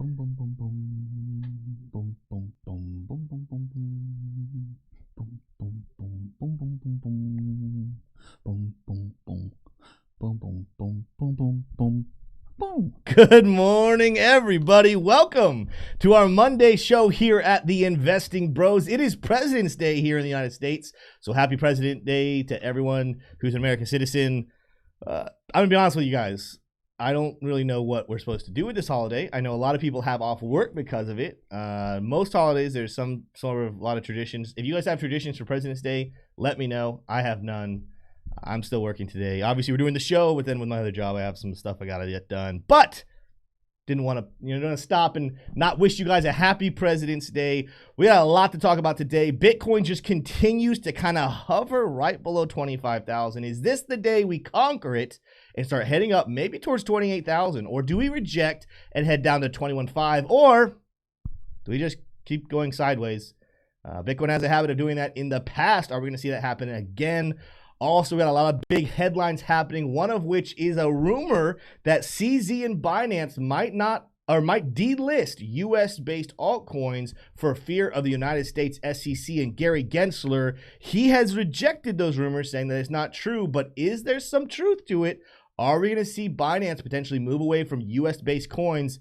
Boom, boom, boom, boom. Boom, boom, boom, boom, boom, boom, boom. Boom, boom, boom, boom, boom, boom, boom. Boom, boom, boom. Boom, boom, boom, boom, boom, boom. Boom. Good morning, everybody. Welcome to our Monday show here at the Investing Bros. It is President's Day here in the United States. So happy President's Day to everyone who's an American citizen. I'm going to be honest with you guys. I don't really know what we're supposed to do with this holiday. I know a lot of people have off work because of it. Most holidays, there's a lot of traditions. If you guys have traditions for President's Day, let me know. I have none. I'm still working today. Obviously, we're doing the show, but then with my other job, I have some stuff I got to get done. But didn't want to stop and not wish you guys a happy President's Day. We got a lot to talk about today. Bitcoin just continues to kind of hover right below 25,000. Is this the day we conquer it and start heading up maybe towards 28,000? Or do we reject and head down to 21.5? Or do we just keep going sideways? Bitcoin has a habit of doing that in the past. Are we going to see that happen again? Also, we got a lot of big headlines happening, one of which is a rumor that CZ and Binance might delist US-based altcoins for fear of the United States SEC and Gary Gensler. He has rejected those rumors, saying that it's not true, but is there some truth to it? Are we going to see Binance potentially move away from US-based coins?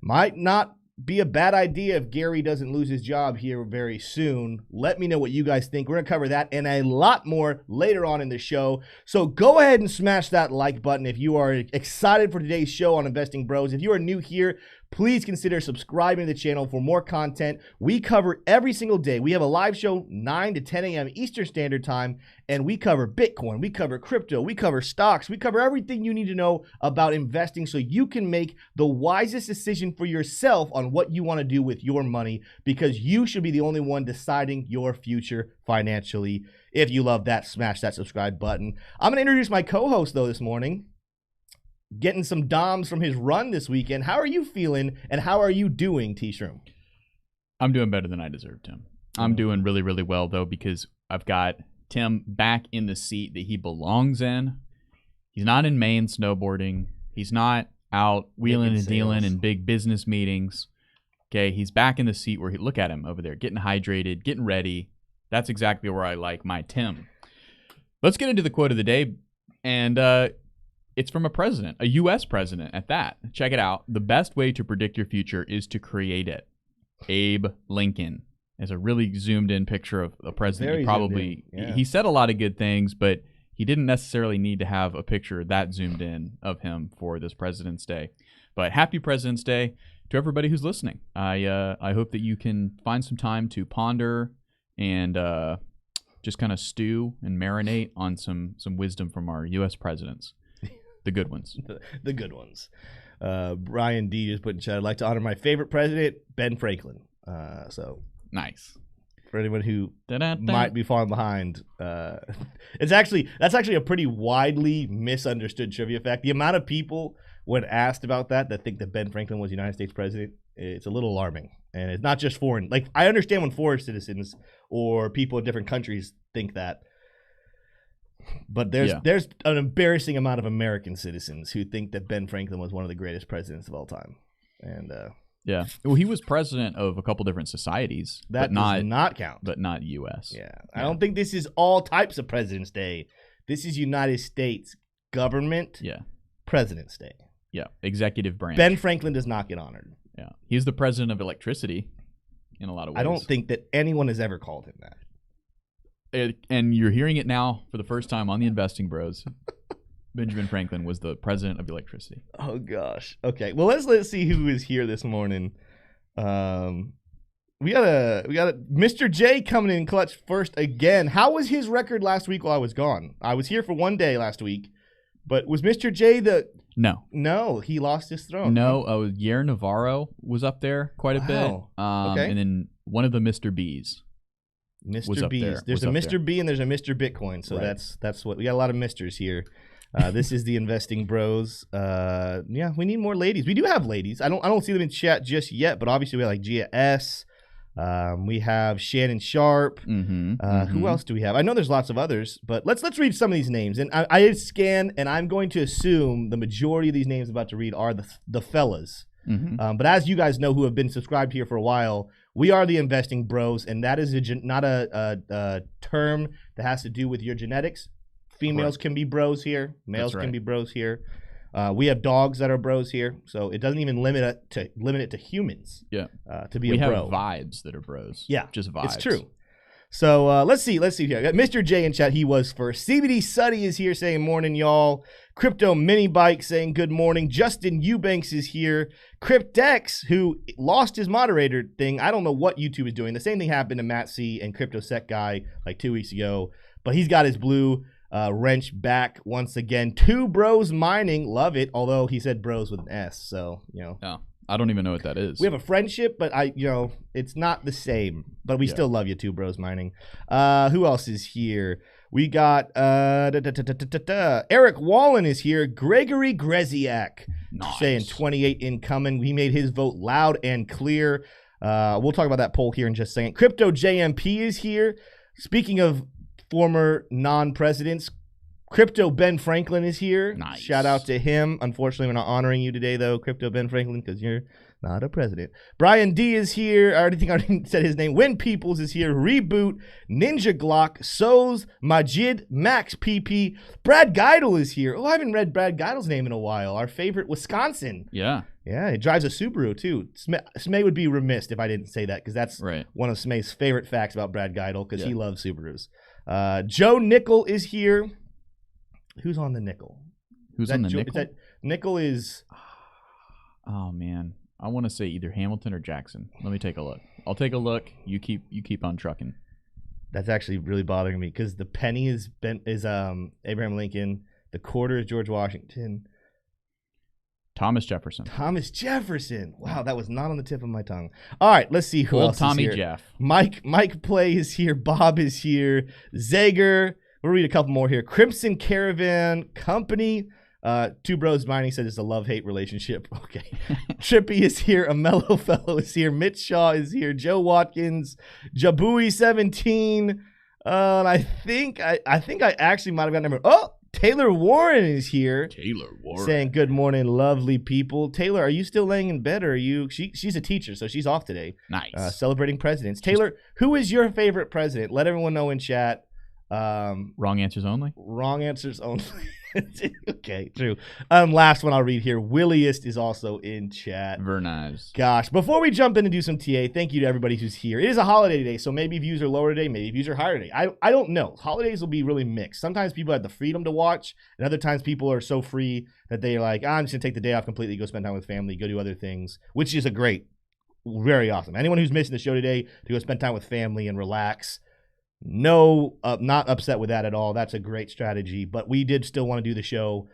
Might not be a bad idea if Gary doesn't lose his job here very soon. Let me know what you guys think. We're going to cover that and a lot more later on in the show. So go ahead and smash that like button if you are excited for today's show on Investing Bros. If you are new here, please consider subscribing to the channel for more content. We cover every single day. We have a live show 9 to 10 a.m. Eastern Standard Time, and we cover Bitcoin, we cover crypto, we cover stocks, we cover everything you need to know about investing so you can make the wisest decision for yourself on what you want to do with your money, because you should be the only one deciding your future financially. If you love that, smash that subscribe button. I'm going to introduce my co-host, though, this morning. Getting some DOMs from his run this weekend. How are you feeling, and how are you doing, T-Shroom? I'm doing better than I deserve, Tim. I'm doing really, really well, though, because I've got Tim back in the seat that he belongs in. He's not in Maine snowboarding. He's not out wheeling and dealing in big business meetings. Okay, he's back in the seat where look at him over there, getting hydrated, getting ready. That's exactly where I like my Tim. Let's get into the quote of the day, and it's from a president, a U.S. president at that. Check it out. The best way to predict your future is to create it. Abe Lincoln. There's a really zoomed in picture of a president. He said a lot of good things, but he didn't necessarily need to have a picture that zoomed in of him for this President's Day. But happy President's Day to everybody who's listening. I hope that you can find some time to ponder and just kind of stew and marinate on some wisdom from our U.S. presidents. The good ones. The good ones. Brian D. just put in chat, I'd like to honor my favorite president, Ben Franklin. So nice. For anyone who might be falling behind, that's actually a pretty widely misunderstood trivia fact. The amount of people, when asked about that think that Ben Franklin was United States president, it's a little alarming. And it's not just foreign. Like, I understand when foreign citizens or people in different countries think that. But there's an embarrassing amount of American citizens who think that Ben Franklin was one of the greatest presidents of all time. And well, he was president of a couple different societies. That does not count. But not U.S. Yeah. I don't think this is all types of President's Day. This is United States government President's Day. Yeah, executive branch. Ben Franklin does not get honored. Yeah, he's the president of electricity in a lot of ways. I don't think that anyone has ever called him that. And you're hearing it now for the first time on the Investing Bros. Benjamin Franklin was the president of electricity. Oh gosh. Okay. Well, let's see who is here this morning. We got a Mr. J coming in clutch first again. How was his record last week while I was gone? I was here for one day last week, but was Mr. J No, he lost his throne. No, Yair Navarro was up there quite a bit. Okay. And then one of the Mr. B's. Mr. B's. There's a Mr. B and there's a Mr. Bitcoin. So that's what we got. A lot of misters here. This is the Investing Bros. We need more ladies. We do have ladies. I don't see them in chat just yet, but obviously we have like Gia S. We have Shannon Sharp. Who else do we have? I know there's lots of others, but let's read some of these names. And I scanned, and I'm going to assume the majority of these names I'm about to read are the fellas. But as you guys know who have been subscribed here for a while, we are the investing bros, and that is not a term that has to do with your genetics. Females can be bros here. Males can be bros here. We have dogs that are bros here, so it doesn't even limit it to humans. Yeah, to be a bro. We have vibes that are bros. Yeah, just vibes. It's true. So let's see here. Got Mr. J in chat. He was first. CBD Suddy is here saying morning, y'all. Crypto Mini Bike saying good morning. Justin Eubanks is here. Cryptex, who lost his moderator thing. I don't know what YouTube is doing. The same thing happened to Matt C and Crypto Sec Guy like 2 weeks ago, but he's got his blue wrench back once again. Two Bros Mining, love it. Although he said bros with an S, so Oh, I don't even know what that is. We have a friendship, but it's not the same. But we still love you, Two Bros Mining. Who else is here? We got Eric Wallen is here. Gregory Greziak saying 28 incoming. He made his vote loud and clear. We'll talk about that poll here in just a second. Crypto JMP is here. Speaking of former non-presidents, Crypto Ben Franklin is here. Nice. Shout out to him. Unfortunately, we're not honoring you today, though, Crypto Ben Franklin, because you're not a president. Brian D is here. I already said his name. Win Peoples is here. Reboot. Ninja Glock. Soz. Majid. Max PP. Brad Geidel is here. Oh, I haven't read Brad Geidel's name in a while. Our favorite Wisconsin. Yeah. Yeah, he drives a Subaru, too. Smay would be remiss if I didn't say that, because that's one of Smay's favorite facts about Brad Geidel, because he loves Subarus. Joe Nickel is here. Who's on the nickel? Who's on the nickel? Nickel is... Oh, man. I want to say either Hamilton or Jackson. Let me take a look. I'll take a look. You keep on trucking. That's actually really bothering me, because the penny is Abraham Lincoln. The quarter is George Washington. Thomas Jefferson. Thomas Jefferson. Wow, that was not on the tip of my tongue. All right, let's see who else Tommy is here. Jeff. Mike Play is here. Bob is here. Zager. We'll read a couple more here. Crimson Caravan Company. Two Bros Mining said it's a love-hate relationship. Okay. Trippy is here. A Mellow Fellow is here. Mitch Shaw is here. Joe Watkins. Jabui17. And I think I actually might have got number. Oh, Taylor Warren is here. Taylor Warren. Saying good morning, lovely people. Taylor, are you still laying in bed, or are you... She's a teacher, so she's off today. Nice. Celebrating presidents. Taylor, who is your favorite president? Let everyone know in chat. Wrong answers only? Wrong answers only. Okay, true. Last one I'll read here. Williest is also in chat. Very nice. Gosh, before we jump in and do some TA, thank you to everybody who's here. It is a holiday today, so maybe views are lower today, maybe views are higher today. I don't know. Holidays will be really mixed. Sometimes people have the freedom to watch, and other times people are so free that they're like, I'm just going to take the day off completely, go spend time with family, go do other things, which is very awesome. Anyone who's missing the show today to go spend time with family and relax, no, not upset with that at all. That's a great strategy, but we did still want to do the show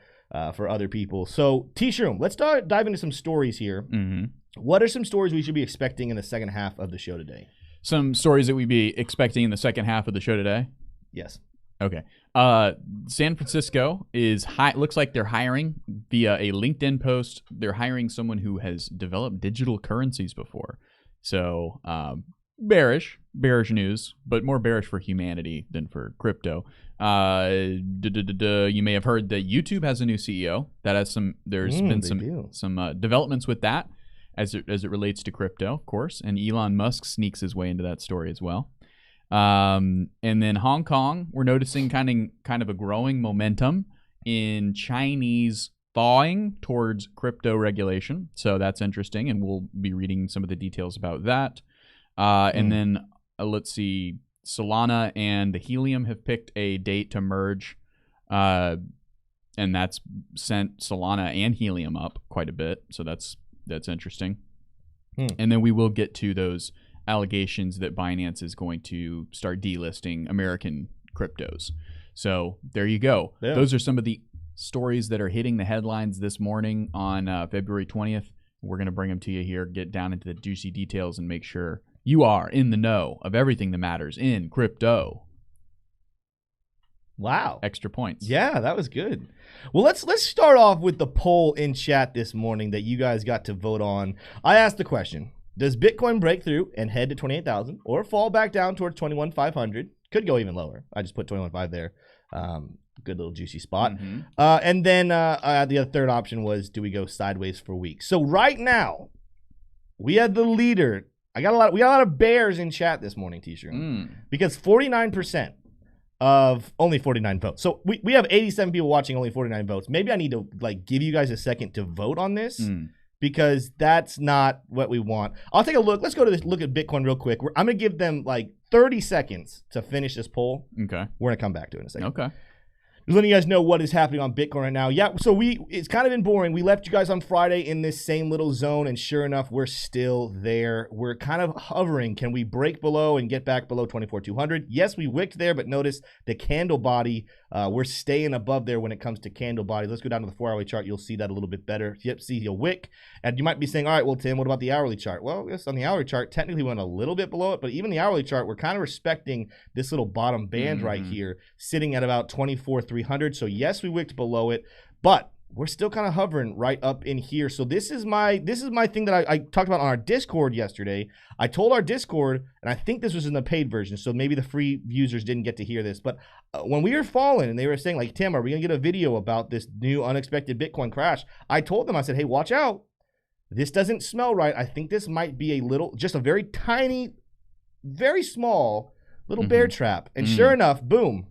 for other people. So, T-Shroom, let's dive into some stories here. Mm-hmm. What are some stories we should be expecting in the second half of the show today? Some stories that we'd be expecting in the second half of the show today? Yes. Okay. San Francisco looks like they're hiring via a LinkedIn post. They're hiring someone who has developed digital currencies before. So, bearish news, but more bearish for humanity than for crypto. You may have heard that YouTube has a new CEO. That has there's been some developments with that as it relates to crypto, of course, and Elon Musk sneaks his way into that story as well. And then Hong Kong, we're noticing kind of a growing momentum in Chinese thawing towards crypto regulation. So that's interesting, and we'll be reading some of the details about that. And then let's see, Solana and the Helium have picked a date to merge, and that's sent Solana and Helium up quite a bit. So that's interesting. And then we will get to those allegations that Binance is going to start delisting American cryptos. So there you go. Yeah. Those are some of the stories that are hitting the headlines this morning on February 20th. We're going to bring them to you here, get down into the juicy details, and make sure you are in the know of everything that matters in crypto. Wow. Extra points. Yeah, that was good. Well, let's start off with the poll in chat this morning that you guys got to vote on. I asked the question, does Bitcoin break through and head to 28,000 or fall back down towards 21,500? Could go even lower. I just put 21,500 there. good little juicy spot. Mm-hmm. And then the third option was, do we go sideways for weeks? So right now, we had the leader. We got a lot of bears in chat this morning, T-Shroom, because 49% of only 49 votes. So we have 87 people watching, only 49 votes. Maybe I need to like give you guys a second to vote on this. Because that's not what we want. I'll take a look. Let's go to this look at Bitcoin real quick. I'm going to give them like 30 seconds to finish this poll. Okay. We're going to come back to it in a second. Okay. Just letting you guys know what is happening on Bitcoin right now. Yeah, so it's kind of been boring. We left you guys on Friday in this same little zone, and sure enough, we're still there. We're kind of hovering. Can we break below and get back below 24,200? Yes, we wicked there, but notice the candle body. We're staying above there when it comes to candle body. Let's go down to the 4-hourly chart. You'll see that a little bit better. Yep, see a wick. And you might be saying, all right, well, Tim, what about the hourly chart? Well, yes, on the hourly chart, technically we went a little bit below it, but even the hourly chart, we're kind of respecting this little bottom band right here, sitting at about 24,300. So yes, we wicked below it, but we're still kind of hovering right up in here. So this is my thing that I talked about on our Discord yesterday. I told our Discord, and I think this was in the paid version, so maybe the free users didn't get to hear this, but when we were falling and they were saying like, Tim, are we gonna get a video about this new unexpected Bitcoin crash? I told them, I said, hey, watch out. This doesn't smell right. I think this might be just a very tiny, very small little bear trap. And sure enough, boom.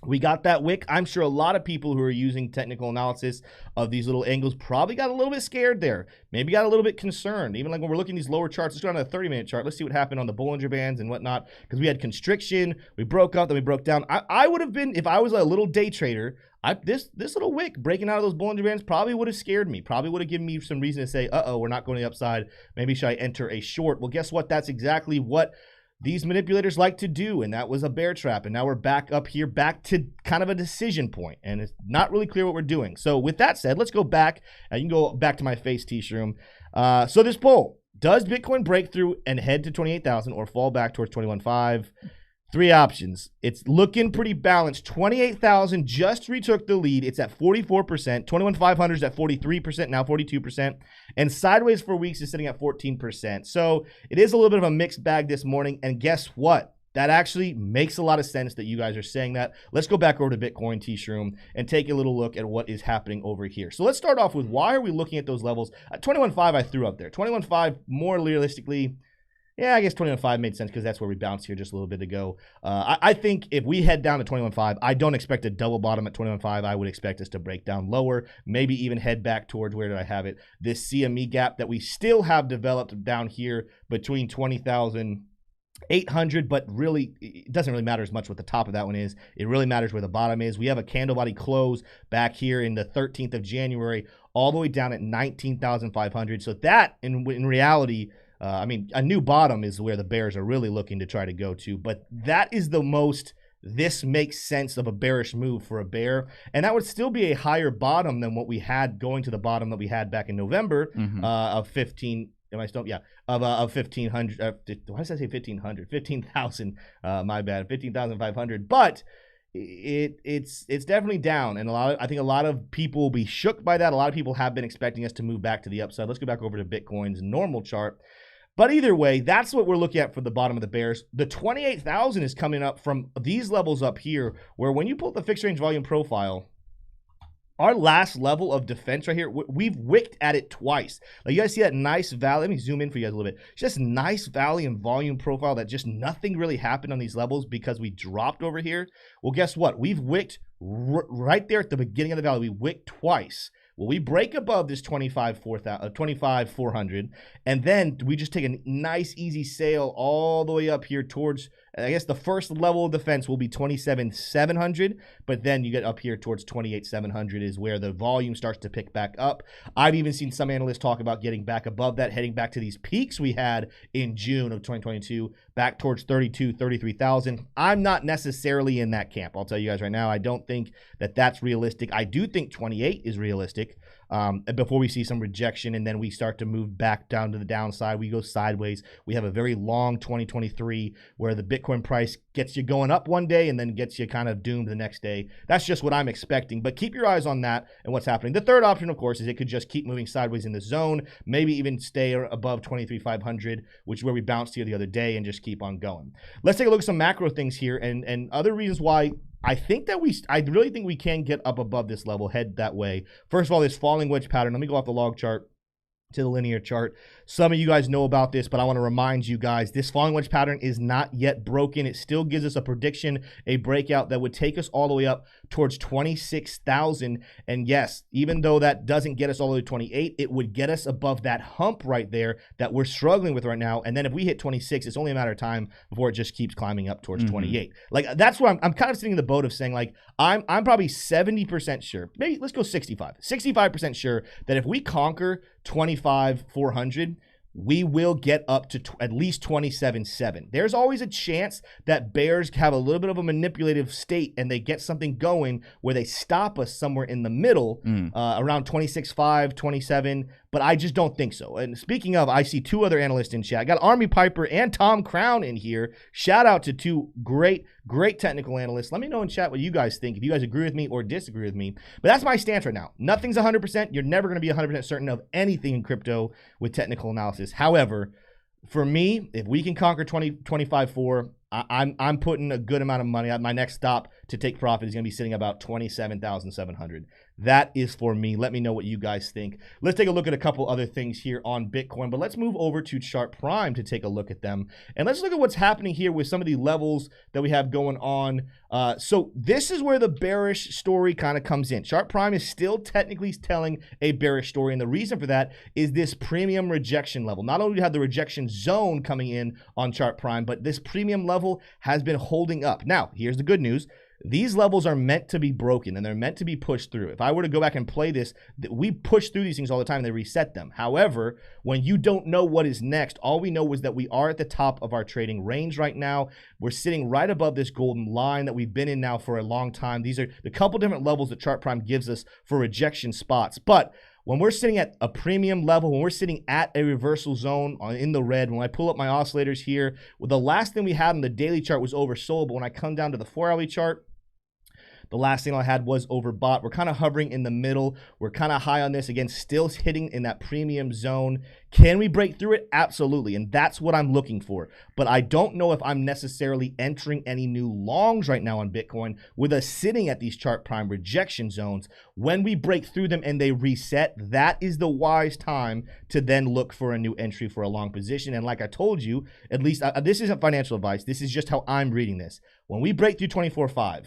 We got that wick. I'm sure a lot of people who are using technical analysis of these little angles probably got a little bit scared there. Maybe got a little bit concerned. Even like when we're looking at these lower charts, let's go on to the 30-minute chart. Let's see what happened on the Bollinger Bands and whatnot. Because we had constriction, we broke up, then we broke down. I would have been, if I was a little day trader, this little wick breaking out of those Bollinger Bands probably would have scared me. Probably would have given me some reason to say, uh-oh, we're not going to the upside. Maybe should I enter a short? Well, guess what? That's exactly what these manipulators like to do, and that was a bear trap. And now we're back up here, back to kind of a decision point, and it's not really clear what we're doing. So with that said, let's go back. You can go back to my face, T-Shroom. So this poll, does Bitcoin break through and head to 28,000 or fall back towards 21.5? Three options. It's looking pretty balanced. 28,000 just retook the lead. It's at 44%. 21,500 is at 43%, now 42%. And sideways for weeks is sitting at 14%. So it is a little bit of a mixed bag this morning. And guess what? That actually makes a lot of sense that you guys are saying that. Let's go back over to Bitcoin T-Shroom and take a little look at what is happening over here. So let's start off with why are we looking at those levels? 21.5 I threw up there. 21.5 more realistically. Yeah, I guess 21.5 made sense because that's where we bounced here just a little bit ago. I think if we head down to 21.5, I don't expect a double bottom at 21.5. I would expect us to break down lower, maybe even head back towards, where did I have it? This CME gap that we still have developed down here between 20,800, but really, it doesn't really matter as much what the top of that one is. It really matters where the bottom is. We have a candle body close back here in the 13th of January, all the way down at 19,500. So that, in reality, I mean, a new bottom is where the bears are really looking to try to go to, but that is the most this makes sense of a bearish move for a bear, and that would still be a higher bottom than what we had going to the bottom that we had back in November of 15. Am I still? Yeah, of 1,500. Why did I say 1,500? 15,000. My bad. 15,500. But it's definitely down, and I think a lot of people will be shook by that. A lot of people have been expecting us to move back to the upside. Let's go back over to Bitcoin's normal chart. But either way, that's what we're looking at for the bottom of the bears. The 28,000 is coming up from these levels up here, where when you pull up the fixed range volume profile, our last level of defense right here, we've wicked at it twice. Like, you guys see that nice valley? Let me zoom in for you guys a little bit. Just nice valley and volume profile that just nothing really happened on these levels because we dropped over here. Well, guess what? We've wicked right there at the beginning of the valley. We wicked twice. Well, we break above this 25,400, and then we just take a nice, easy sail all the way up here towards, I guess the first level of defense will be 27,700, but then you get up here towards 28,700 is where the volume starts to pick back up. I've even seen some analysts talk about getting back above that, heading back to these peaks we had in June of 2022, back towards 32, 33,000. I'm not necessarily in that camp. I'll tell you guys right now, I don't think that that's realistic. I do think 28 is realistic. Before we see some rejection and then we start to move back down to the downside, we go sideways. We have a very long 2023 where the Bitcoin price gets you going up one day and then gets you kind of doomed the next day. That's just what I'm expecting, but keep your eyes on that and what's happening. The third option, of course, is it could just keep moving sideways in the zone, maybe even stay above 23,500, which is where we bounced here the other day, and just keep on going. Let's take a look at some macro things here and other reasons why I really think we can get up above this level, head that way. First of all, this falling wedge pattern. Let me go off the log chart to the linear chart. Some of you guys know about this, but I want to remind you guys, this falling wedge pattern is not yet broken. It still gives us a prediction, a breakout that would take us all the way up towards 26,000. And yes, even though that doesn't get us all the way to 28, it would get us above that hump right there that we're struggling with right now. And then if we hit 26, it's only a matter of time before it just keeps climbing up towards 28. Like, that's where I'm kind of sitting in the boat of saying, like, I'm probably 70% sure, maybe let's go 65% sure that if we conquer 25,400, we will get up to at least 27.7. There's always a chance that bears have a little bit of a manipulative state and they get something going where they stop us somewhere in the middle, around 26.5, 27. But I just don't think so. And speaking of, I see two other analysts in chat. I got Army Piper and Tom Crown in here. Shout out to two great technical analysts. Let me know in chat what you guys think, if you guys agree with me or disagree with me. But that's my stance right now. Nothing's 100%. You're never going to be 100% certain of anything in crypto with technical analysis. However, for me, if we can conquer 25.4, I'm putting a good amount of money. My next stop to take profit is going to be sitting about 27,700. That is for me. Let me know what you guys think. Let's take a look at a couple other things here on Bitcoin, but let's move over to Chart Prime to take a look at them. And let's look at what's happening here with some of the levels that we have going on. So this is where the bearish story kind of comes in. Chart Prime is still technically telling a bearish story, and the reason for that is this premium rejection level. Not only do you have the rejection zone coming in on Chart Prime, but this premium level has been holding up. Now, here's the good news. These levels are meant to be broken and they're meant to be pushed through. If I were to go back and play this, we push through these things all the time and they reset them. However, when you don't know what is next, all we know is that we are at the top of our trading range right now. We're sitting right above this golden line that we've been in now for a long time. These are the couple different levels that Chart Prime gives us for rejection spots. But when we're sitting at a premium level, when we're sitting at a reversal zone in the red, when I pull up my oscillators here, well, the last thing we had on the daily chart was oversold. But when I come down to the 4-hourly chart, the last thing I had was overbought. We're kind of hovering in the middle. We're kind of high on this. Again, still hitting in that premium zone. Can we break through it? Absolutely. And that's what I'm looking for. But I don't know if I'm necessarily entering any new longs right now on Bitcoin with us sitting at these Chart Prime rejection zones. When we break through them and they reset, that is the wise time to then look for a new entry for a long position. And like I told you, at least this isn't financial advice. This is just how I'm reading this. When we break through 24.5,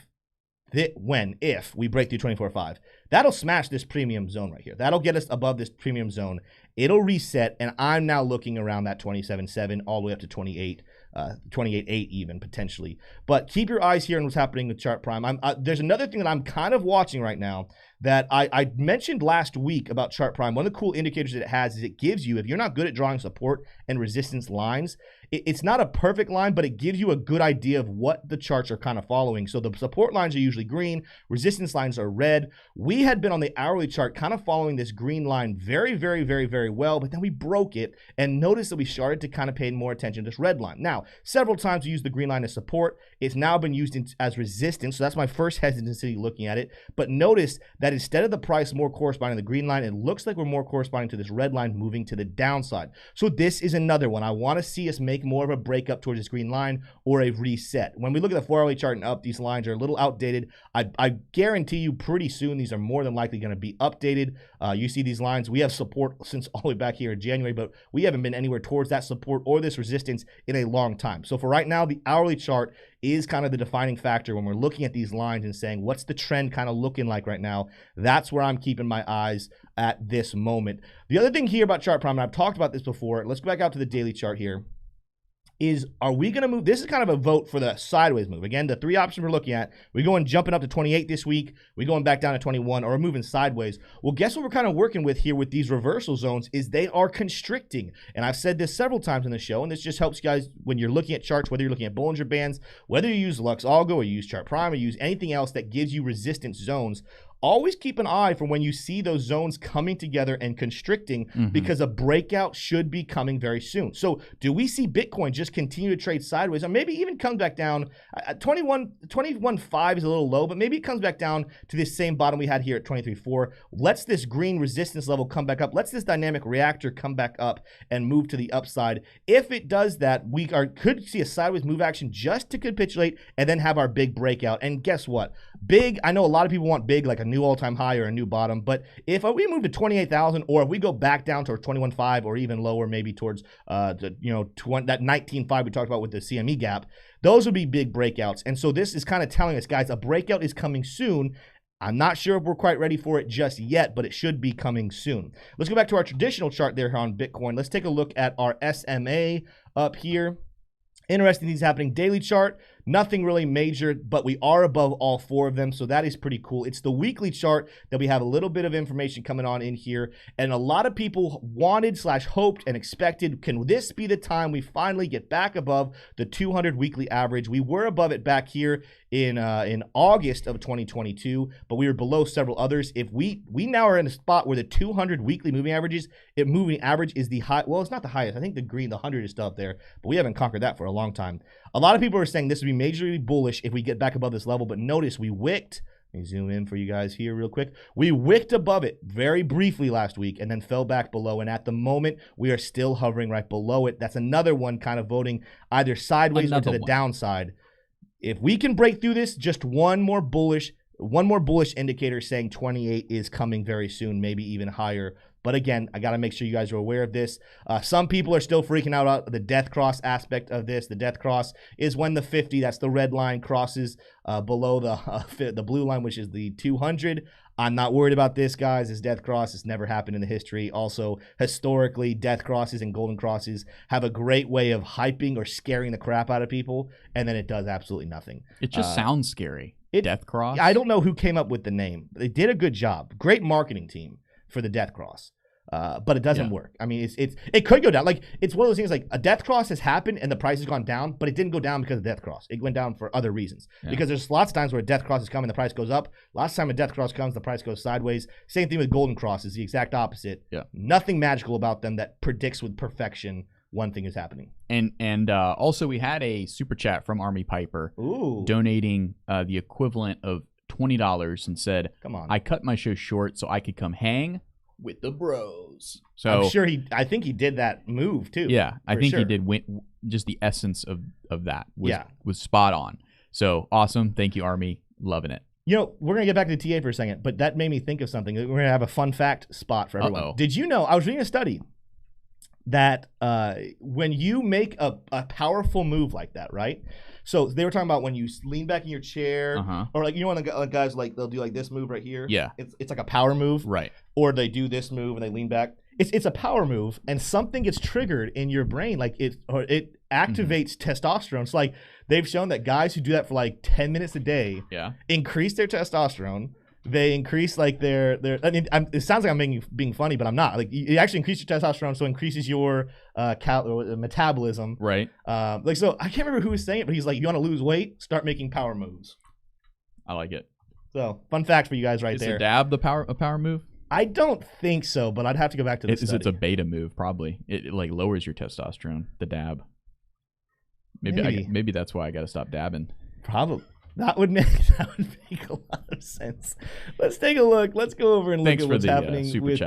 if we break through 24.5, that'll smash this premium zone right here. That'll get us above this premium zone. It'll reset, and I'm now looking around that 27.7 all the way up to 28.8 even potentially. But keep your eyes here on what's happening with Chart Prime. There's another thing that I'm kind of watching right now that I mentioned last week about Chart Prime. One of the cool indicators that it has is it gives you, if you're not good at drawing support and resistance lines, it's not a perfect line, but it gives you a good idea of what the charts are kind of following. So the support lines are usually green, resistance lines are red. We had been on the hourly chart kind of following this green line very, very, very, very well, but then we broke it and noticed that we started to kind of pay more attention to this red line. Now, several times we used the green line as support. It's now been used as resistance, so that's my first hesitancy looking at it. But notice that instead of the price more corresponding to the green line, it looks like we're more corresponding to this red line moving to the downside. So this is another one. I want to see us make more of a break up towards this green line or a reset. When we look at the 4-hourly chart and up, these lines are a little outdated. I guarantee you pretty soon these are more than likely going to be updated. You see these lines. We have support since all the way back here in January, but we haven't been anywhere towards that support or this resistance in a long time. So for right now, the hourly chart is kind of the defining factor when we're looking at these lines and saying, what's the trend kind of looking like right now? That's where I'm keeping my eyes at this moment. The other thing here about Chart Prime, and I've talked about this before, let's go back out to the daily chart here, is are we going to move? This is kind of a vote for the sideways move. Again, the three options we're looking at, we're going jumping up to 28 this week, we're going back down to 21, or we're moving sideways. Well, guess what we're kind of working with here with these reversal zones is they are constricting. And I've said this several times in the show, and this just helps you guys when you're looking at charts, whether you're looking at Bollinger Bands, whether you use Lux Algo or you use Chart Prime or you use anything else that gives you resistance zones. always keep an eye for when you see those zones coming together and constricting, because a breakout should be coming very soon. So do we see Bitcoin just continue to trade sideways, or maybe even come back down? 21.5 is a little low, but maybe it comes back down to this same bottom we had here at 23.4. Let's this green resistance level come back up. Let's this dynamic reactor come back up and move to the upside. If it does that, we could see a sideways move action just to capitulate and then have our big breakout. And guess what? Big, I know a lot of people want big, like a new all-time high or a new bottom, but if we move to 28,000, or if we go back down towards 21.5 or even lower, maybe towards that 19.5 we talked about with the CME gap, those would be big breakouts. And so this is kind of telling us, guys, a breakout is coming soon. I'm not sure if we're quite ready for it just yet, but it should be coming soon. Let's go back to our traditional chart there on Bitcoin. Let's take a look at our SMA up here. Interesting things happening. Daily chart, nothing really major, but we are above all four of them, so that is pretty cool. It's the weekly chart that we have a little bit of information coming on in here, and a lot of people wanted / hoped and expected, can this be the time we finally get back above the 200 weekly average? We were above it back here in August of 2022, but we were below several others. If we now are in a spot where the 200 weekly moving average is the high. Well, it's not the highest. I think the 100 is still up there, but we haven't conquered that for a long time. A lot of people are saying this would be majorly bullish if we get back above this level, but notice we wicked. Let me zoom in for you guys here real quick. We wicked above it very briefly last week and then fell back below, and at the moment we are still hovering right below it. That's another one kind of voting either sideways or to the downside. If we can break through this, just one more bullish indicator saying 28 is coming very soon, maybe even higher. But again, I got to make sure you guys are aware of this. Some people are still freaking out about the death cross aspect of this. The death cross is when the 50, that's the red line, crosses below the blue line, which is the 200. I'm not worried about this, guys. This death cross has never happened in the history. Also, historically, death crosses and golden crosses have a great way of hyping or scaring the crap out of people, and then it does absolutely nothing. It just sounds scary. Death cross? I don't know who came up with the name. They did a good job. Great marketing team for the death cross. But it doesn't work. I mean, it could go down. Like, it's one of those things, like a death cross has happened and the price has gone down, but it didn't go down because of death cross. It went down for other reasons. Because there's lots of times where a death cross is coming, the price goes up. Last time a death cross comes, the price goes sideways. Same thing with golden cross, is the exact opposite. Nothing magical about them that predicts with perfection one thing is happening. And also we had a super chat from Army Piper donating the equivalent of $20 and said, "Come on, I cut my show short so I could come hang with the bros." So I'm sure I think he did that move too. Yeah, I think he did. Just the essence of that was spot on. So awesome. Thank you, Army. Loving it. You know, we're going to get back to the TA for a second, but that made me think of something. We're going to have a fun fact spot for everyone. Did you know, I was reading a study that when you make a powerful move like that, right? So they were talking about when you lean back in your chair, or like, you know, when the guys, like, they'll do like this move right here. Yeah. It's like a power move. Right. Or they do this move and they lean back. It's a power move, and something gets triggered in your brain, like it activates testosterone. So like they've shown that guys who do that for like 10 minutes a day increase their testosterone. They increase like their I mean, it sounds like I'm being funny, but I'm not. Like, you actually increase your testosterone, so it increases your metabolism. Right. Like, so I can't remember who was saying it, but he's like, you want to lose weight? Start making power moves. I like it. So fun fact for you guys right there. Is a dab a power move? I don't think so, but I'd have to go back to the study. It's a beta move, probably. It like lowers your testosterone, the dab. Maybe that's why I got to stop dabbing. Probably. That would make a lot of sense. Let's take a look. Let's go over and look at what's happening with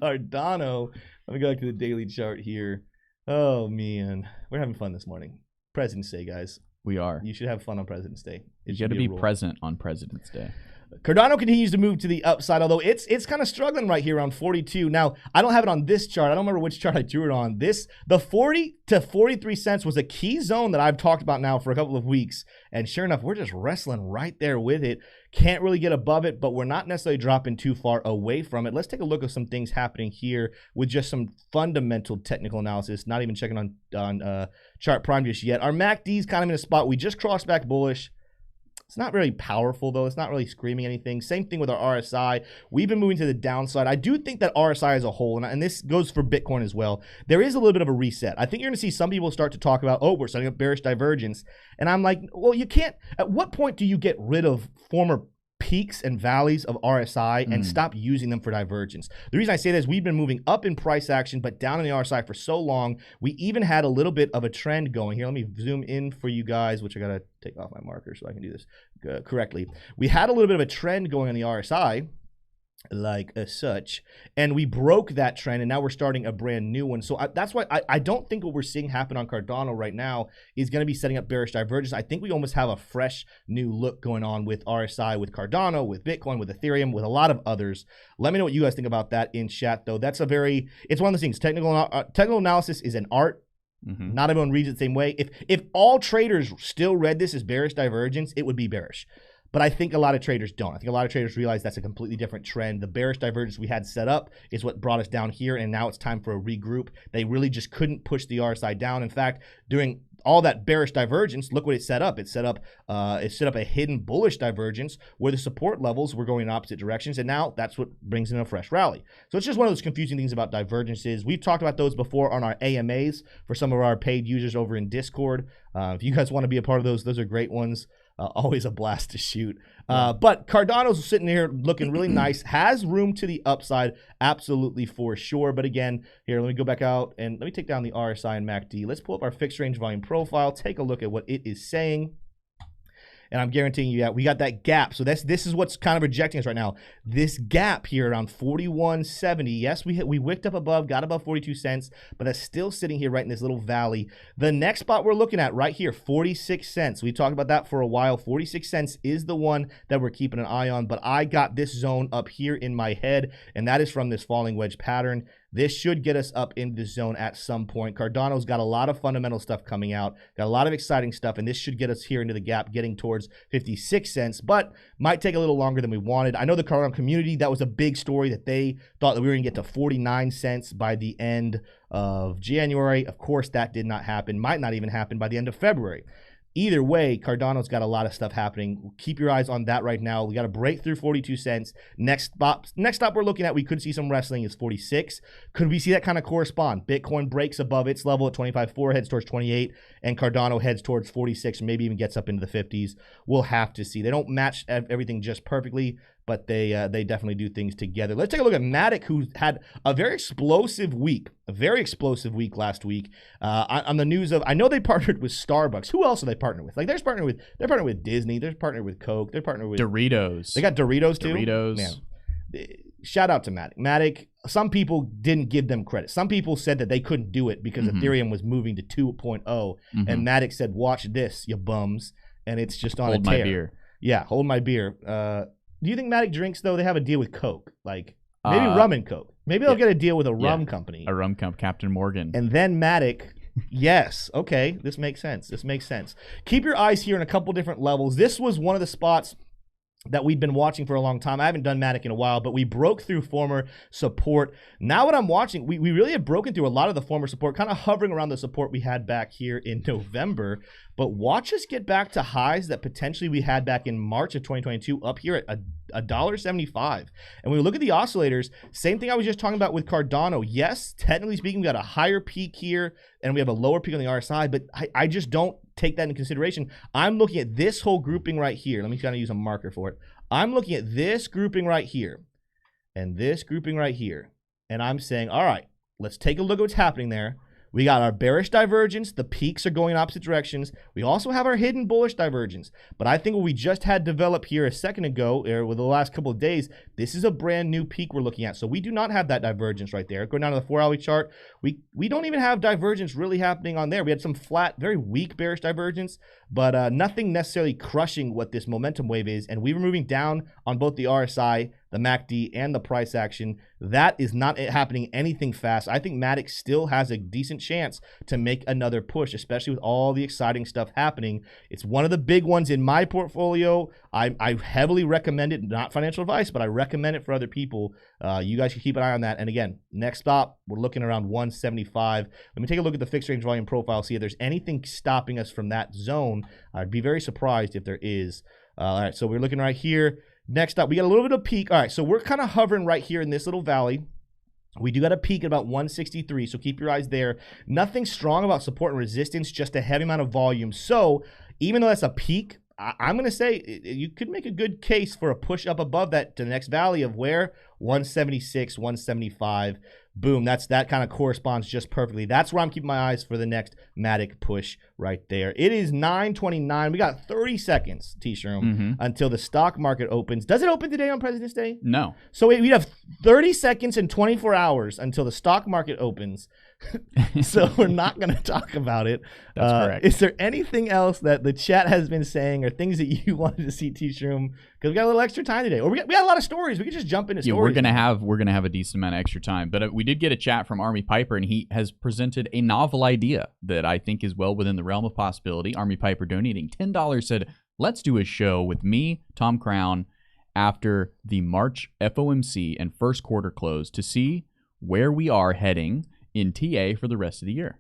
Cardano. Let me go back to the daily chart here. Oh, man. We're having fun this morning. President's Day, guys. We are. You should have fun on President's Day. You got to be present on President's Day. Cardano continues to move to the upside, although it's kind of struggling right here around 42. Now, I don't have it on this chart. I don't remember which chart I drew it on. The 40 to 43 cents was a key zone that I've talked about now for a couple of weeks. And sure enough, we're just wrestling right there with it. Can't really get above it, but we're not necessarily dropping too far away from it. Let's take a look at some things happening here with just some fundamental technical analysis. Not even checking on Chart Prime just yet. Our MACD is kind of in a spot. We just crossed back bullish. It's not really powerful, though. It's not really screaming anything. Same thing with our RSI. We've been moving to the downside. I do think that RSI as a whole, and this goes for Bitcoin as well, there is a little bit of a reset. I think you're going to see some people start to talk about, oh, we're setting up bearish divergence. And I'm like, well, you can't. At what point do you get rid of former peaks and valleys of RSI and stop using them for divergence. The reason I say this is we've been moving up in price action, but down in the RSI for so long. We even had a little bit of a trend going here. Let me zoom in for you guys, which I got to take off my marker so I can do this correctly. We had a little bit of a trend going on the RSI, like such, and we broke that trend, and now we're starting a brand new one. So that's why I don't think what we're seeing happen on Cardano right now is going to be setting up bearish divergence. I think we almost have a fresh new look going on with RSI, with Cardano, with Bitcoin, with Ethereum, with a lot of others. Let me know what you guys think about that in chat, though. It's one of those things. Technical analysis is an art. Not everyone reads it the same way. If all traders still read this as bearish divergence, it would be bearish. But I think a lot of traders don't. I think a lot of traders realize that's a completely different trend. The bearish divergence we had set up is what brought us down here, and now it's time for a regroup. They really just couldn't push the RSI down. In fact, during all that bearish divergence, look what it set up. It set up a hidden bullish divergence where the support levels were going in opposite directions, and now that's what brings in a fresh rally. So it's just one of those confusing things about divergences. We've talked about those before on our AMAs for some of our paid users over in Discord. If you guys want to be a part of those are great ones. Always a blast to shoot. But Cardano's sitting here looking really nice. Has room to the upside, absolutely for sure. But again, here, let me go back out and let me take down the RSI and MACD. Let's pull up our fixed range volume profile. Take a look at what it is saying. And I'm guaranteeing you, we got that gap. So this is what's kind of rejecting us right now. This gap here around 41.70. Yes, we wicked up above, got above 42 cents, but that's still sitting here right in this little valley. The next spot we're looking at right here, 46 cents. We talked about that for a while. 46 cents is the one that we're keeping an eye on, but I got this zone up here in my head, and that is from this falling wedge pattern. This should get us up into the zone at some point. Cardano's got a lot of fundamental stuff coming out, got a lot of exciting stuff, and this should get us here into the gap, getting towards 56 cents, but might take a little longer than we wanted. I know the Cardano community, that was a big story that they thought that we were going to get to 49 cents by the end of January. Of course, that did not happen. Might not even happen by the end of February. Either way, Cardano's got a lot of stuff happening. Keep your eyes on that right now. We got to break through 42 cents. Next stop we're looking at, we could see some wrestling, is 46. Could we see that kind of correspond? Bitcoin breaks above its level at 25.4, heads towards 28, and Cardano heads towards 46, maybe even gets up into the 50s. We'll have to see. They don't match everything just perfectly, but they definitely do things together. Let's take a look at Matic, who had a very explosive week last week. On the news of, I know they partnered with Starbucks. Who else are they partnered with? Like they're partnered with Disney. They're partnered with Coke. They're partnered with Doritos. They got Doritos too. Doritos. Man. Shout out to Matic. Matic. Some people didn't give them credit. Some people said that they couldn't do it because Ethereum was moving to 2.0, and Matic said, "Watch this, you bums," and it's just on a tear. Hold my beer. Yeah, hold my beer. Do you think Matic drinks, though? They have a deal with Coke. Like, maybe rum and Coke. Maybe they'll get a deal with a rum company. A rum company, Captain Morgan. And then Matic, yes. Okay, this makes sense. Keep your eyes here in a couple different levels. This was one of the spots that we've been watching for a long time. I haven't done Matic in a while, but we broke through former support. Now what I'm watching, we really have broken through a lot of the former support, kind of hovering around the support we had back here in November. But watch us get back to highs that potentially we had back in March of 2022 up here at $1.75. And when we look at the oscillators, same thing I was just talking about with Cardano. Yes, technically speaking, we got a higher peak here and we have a lower peak on the RSI, but I just don't take that into consideration. I'm looking at this whole grouping right here. Let me kind of use a marker for it. I'm looking at this grouping right here and this grouping right here. And I'm saying, all right, let's take a look at what's happening there. We got our bearish divergence. The peaks are going in opposite directions. We also have our hidden bullish divergence. But I think what we just had develop here a second ago, or with the last couple of days, this is a brand new peak we're looking at. So we do not have that divergence right there. Going down to the 4-hourly chart, we don't even have divergence really happening on there. We had some flat, very weak bearish divergence, but nothing necessarily crushing what this momentum wave is. And we were moving down on both the RSI, the MACD, and the price action. That is not happening anything fast. I think Matic still has a decent chance to make another push, especially with all the exciting stuff happening. It's one of the big ones in my portfolio. I heavily recommend it. Not financial advice, but I recommend it for other people. You guys should keep an eye on that. And again, next stop, we're looking around 175. Let me take a look at the fixed range volume profile, see if there's anything stopping us from that zone. I'd be very surprised if there is. All right, so we're looking right here. Next up, we got a little bit of peak. All right, so we're kind of hovering right here in this little valley. We do got a peak at about 163, so keep your eyes there. Nothing strong about support and resistance, just a heavy amount of volume. So even though that's a peak, I'm going to say you could make a good case for a push up above that to the next valley of where 176, 175. Boom. That kind of corresponds just perfectly. That's where I'm keeping my eyes for the next Matic push right there. It is 9:29. We got 30 seconds, T-Shroom, until the stock market opens. Does it open today on President's Day? No. So we have 30 seconds and 24 hours until the stock market opens. So we're not going to talk about it. That's correct. Is there anything else that the chat has been saying or things that you wanted to see, T-Shroom? Because we got a little extra time today. Or we got a lot of stories. We could just jump into stories. Yeah, we're gonna have a decent amount of extra time. But we did get a chat from Army Piper, and he has presented a novel idea that I think is well within the realm of possibility. Army Piper donating $10 said, "Let's do a show with me, Tom Crown, after the March FOMC and first quarter close to see where we are heading in TA for the rest of the year."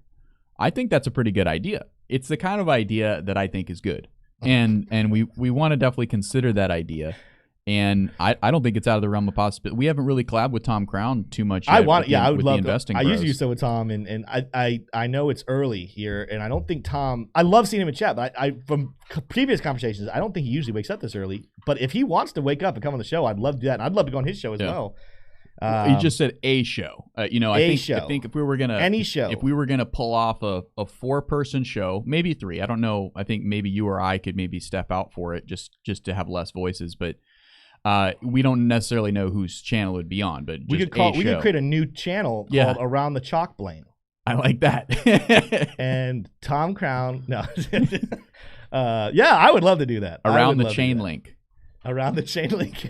I think that's a pretty good idea. It's the kind of idea that I think is good. And we want to definitely consider that idea. And I don't think it's out of the realm of possibility. We haven't really collabed with Tom Crown too much yet. I would love investing to. I bros. usually do so with Tom, and I know it's early here, and I don't think Tom. I love seeing him in chat, but I from previous conversations, I don't think he usually wakes up this early. But if he wants to wake up and come on the show, I'd love to do that. And I'd love to go on his show as well. He just said a show. I think if we were gonna if we were gonna pull off a 4-person show, maybe 3. I don't know. I think maybe you or I could maybe step out for it just to have less voices, but. We don't necessarily know whose channel it would be on, but we could create a new channel called Around the Chalk Blame. I like that. And Tom Crown, no, yeah, I would love to do that. Around the chain link. Around the chain link.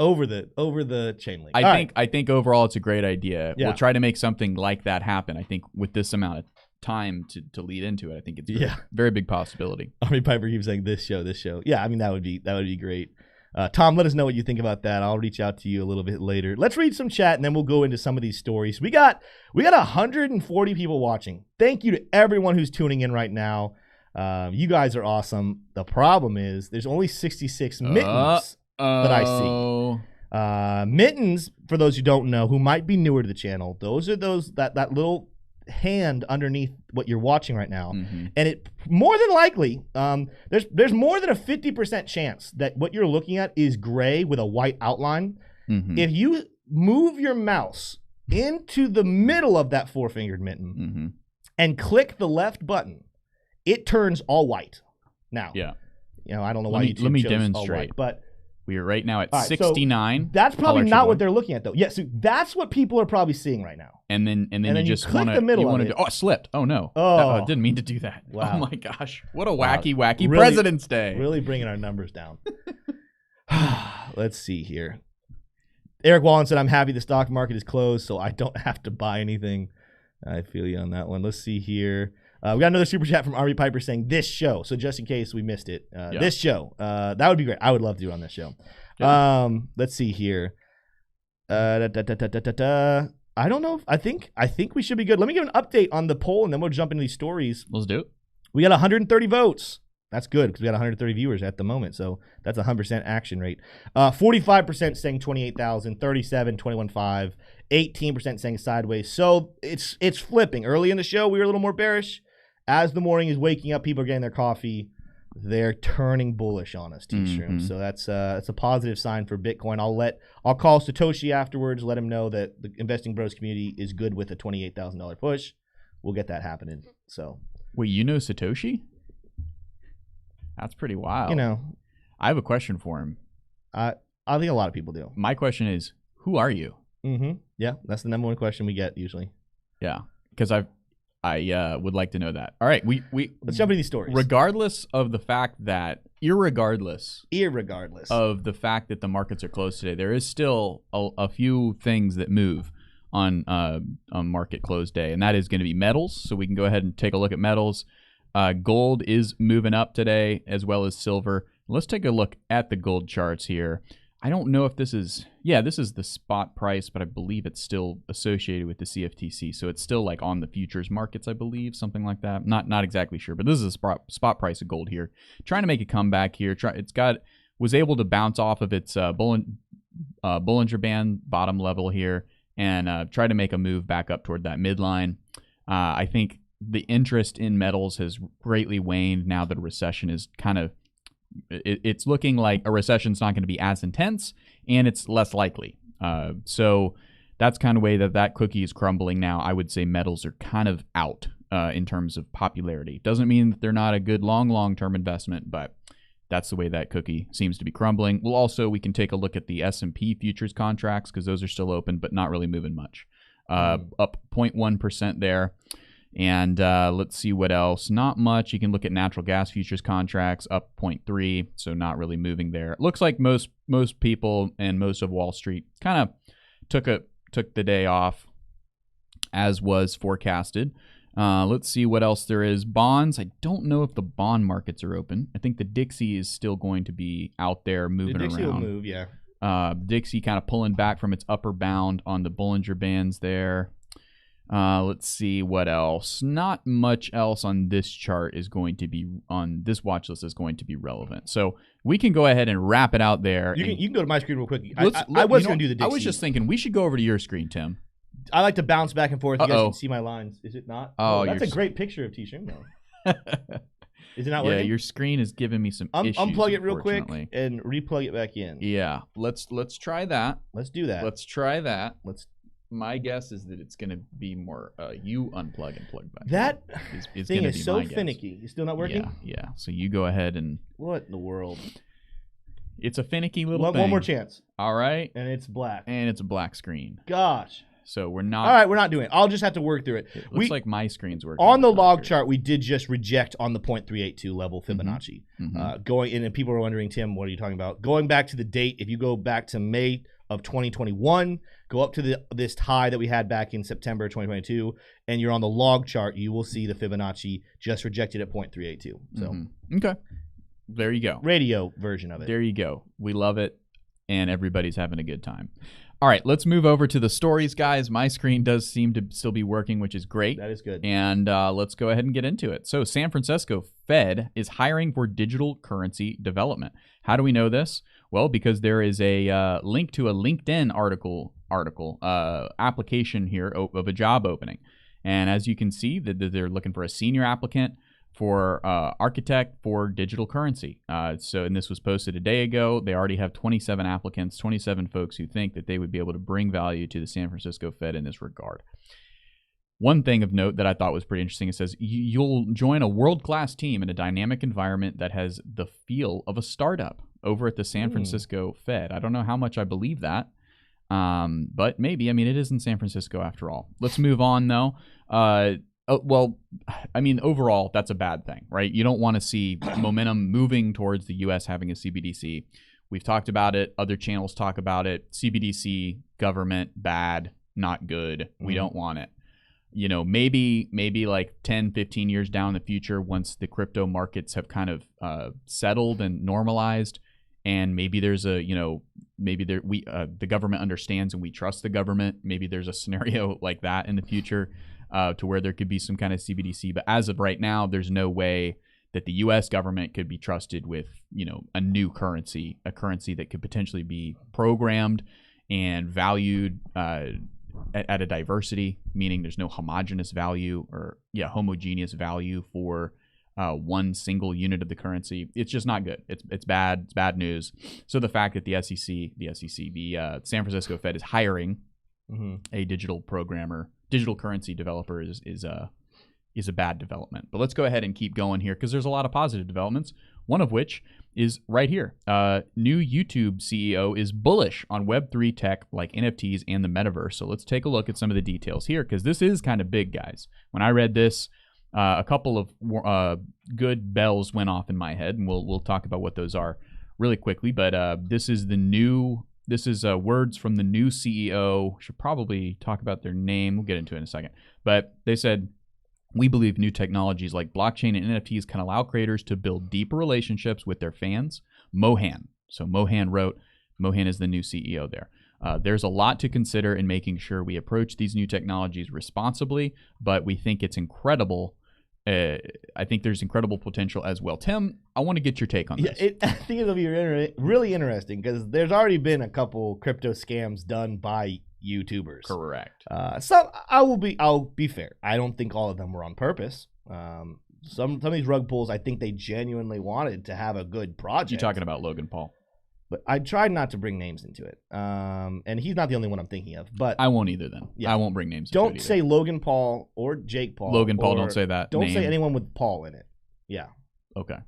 over the chain link. I think overall it's a great idea. Yeah. We'll try to make something like that happen. I think with this amount of time to lead into it, I think it's a very big possibility. Army Piper keeps saying this show. Yeah, I mean that would be great. Tom, let us know what you think about that. I'll reach out to you a little bit later. Let's read some chat and then we'll go into some of these stories. We got 140 people watching. Thank you to everyone who's tuning in right now. You guys are awesome. The problem is there's only 66 mittens that I see. Mittens, for those who don't know, who might be newer to the channel, those are that little hand underneath what you're watching right now, and it more than likely there's more than a 50% chance that what you're looking at is gray with a white outline. If you move your mouse into the middle of that 4-fingered mitten and click the left button, it turns all white. Now, I don't know why let me chose demonstrate, all white, but we are right now at 69. So that's probably not what they're looking at, though. So that's what people are probably seeing right now. And then you just want to. Oh, it slipped. Oh no. Oh, didn't mean to do that. Wow. Oh my gosh. What a wacky President's Day. Really bringing our numbers down. Let's see here. Eric Wallen said, "I'm happy the stock market is closed, so I don't have to buy anything." I feel you on that one. Let's see here. We got another super chat from Army Piper saying this show. So just in case we missed it, this show, that would be great. I would love to do it on this show. Let's see here. I don't know. I think we should be good. Let me give an update on the poll, and then we'll jump into these stories. Let's do it. We got 130 votes. That's good because we got 130 viewers at the moment. So that's a 100% action rate. 45% saying 28,000, 37, 21.5, 18% saying sideways. So it's flipping. Early in the show, we were a little more bearish. As the morning is waking up, people are getting their coffee. They're turning bullish on us, T-Shroom. So that's a positive sign for Bitcoin. I'll call Satoshi afterwards, let him know that the Investing Bros community is good with a $28,000 push. We'll get that happening. So wait, you know Satoshi? That's pretty wild. I have a question for him. I think a lot of people do. My question is, who are you? Yeah, that's the number one question we get usually. Yeah, because I would like to know that. All right, we let's jump into these stories. Regardless of the fact that, irregardless of the fact that the markets are closed today, there is still a few things that move on market close day, and that is going to be metals. So we can go ahead and take a look at metals. Gold is moving up today, as well as silver. Let's take a look at the gold charts here. I don't know if this is, this is the spot price, but I believe it's still associated with the CFTC. So it's still like on the futures markets, I believe, something like that. Not exactly sure, but this is a spot price of gold here. Trying to make a comeback here. Was able to bounce off of its Bollinger Band bottom level here and try to make a move back up toward that midline. I think the interest in metals has greatly waned now that a recession is kind of, it's looking like a recession's not going to be as intense and it's less likely. So that's kind of way that cookie is crumbling now. I would say metals are kind of out in terms of popularity. Doesn't mean that they're not a good long-term investment, but that's the way that cookie seems to be crumbling. We can take a look at the S&P futures contracts because those are still open, but not really moving much. Up 0.1% there. And let's see what else. Not much. You can look at natural gas futures contracts up 0.3, so not really moving there. It looks like most people and most of Wall Street kind of took the day off as was forecasted. Let's see what else there is. Bonds. I don't know if the bond markets are open. I think the Dixie is still going to be out there moving around. The Dixie will move, yeah. Dixie kind of pulling back from its upper bound on the Bollinger Bands there. Let's see what else. Not much else on this chart is going to be on this watch list is going to be relevant. So we can go ahead and wrap it out there. You can go to my screen real quick. I was going to do the Dixie. I was just thinking we should go over to your screen, Tim. I like to bounce back and forth. You guys can see my lines. Is it not? Oh, that's a great picture of T-Shrimp, though. Is it not working? Yeah, your screen is giving me some issues. Unplug it real quick and replug it back in. Yeah, let's try that. Let's do that. Let's try that. My guess is that it's going to be more you unplug and plug back. That is thing is so finicky. It's still not working? Yeah. So you go ahead and... What in the world? It's a finicky little thing. One more chance. All right. And it's black. And it's a black screen. Gosh. So we're not... All right, we're not doing it. I'll just have to work through it. It looks like my screen's working. On the log chart, we did just reject on the 0.382 level Fibonacci. Going in, and people are wondering, Tim, what are you talking about? Going back to the date, if you go back to May of 2021, go up to this high that we had back in September 2022, and you're on the log chart, you will see the Fibonacci just rejected at 0.382. So okay, there you go. Radio version of it. There you go. We love it, and everybody's having a good time. All right, let's move over to the stories, guys. My screen does seem to still be working, which is great. That is good. And let's go ahead and get into it. So San Francisco Fed is hiring for digital currency development. How do we know this? Well, because there is a link to a LinkedIn article application here of a job opening. And as you can see, that they're looking for a senior applicant for architect for digital currency. And this was posted a day ago. They already have 27 applicants, 27 folks who think that they would be able to bring value to the San Francisco Fed in this regard. One thing of note that I thought was pretty interesting, it says you'll join a world-class team in a dynamic environment that has the feel of a startup over at the San Francisco Fed. I don't know how much I believe that, but maybe. I mean, it is in San Francisco after all. Let's move on, though. Well, I mean, overall, that's a bad thing, right? You don't want to see momentum moving towards the U.S. having a CBDC. We've talked about it. Other channels talk about it. CBDC, government, bad, not good. We don't want it. You know, maybe like 10, 15 years down the future, once the crypto markets have kind of settled and normalized, and maybe there's a, the government understands and we trust the government. Maybe there's a scenario like that in the future. To where there could be some kind of CBDC. But as of right now, there's no way that the U.S. government could be trusted with, a new currency, a currency that could potentially be programmed and valued at a diversity, meaning there's no homogeneous value or, homogeneous value for one single unit of the currency. It's just not good. It's bad. It's bad news. So the fact that the San Francisco Fed is hiring a digital currency developer is a bad development. But let's go ahead and keep going here because there's a lot of positive developments, one of which is right here. New YouTube CEO is bullish on Web3 tech like NFTs and the metaverse. So let's take a look at some of the details here because this is kind of big, guys. When I read this, a couple of good bells went off in my head, and we'll talk about what those are really quickly. But this is words from the new CEO. Should probably talk about their name. We'll get into it in a second. But they said, we believe new technologies like blockchain and NFTs can allow creators to build deeper relationships with their fans. Mohan. So Mohan is the new CEO there. There's a lot to consider in making sure we approach these new technologies responsibly, but we think it's incredible. I think there's incredible potential as well. Tim, I want to get your take on this. I think it'll be really interesting because there's already been a couple crypto scams done by YouTubers. Correct. I'll be fair. I don't think all of them were on purpose. Some of these rug pulls, I think they genuinely wanted to have a good project. You're talking about Logan Paul. But I tried not to bring names into it. And he's not the only one I'm thinking of. But I won't either then. Yeah. I won't bring names don't into it say Logan Paul or Jake Paul. Logan Paul, don't say that Don't name. say anyone with Paul in it. Yeah. Okay.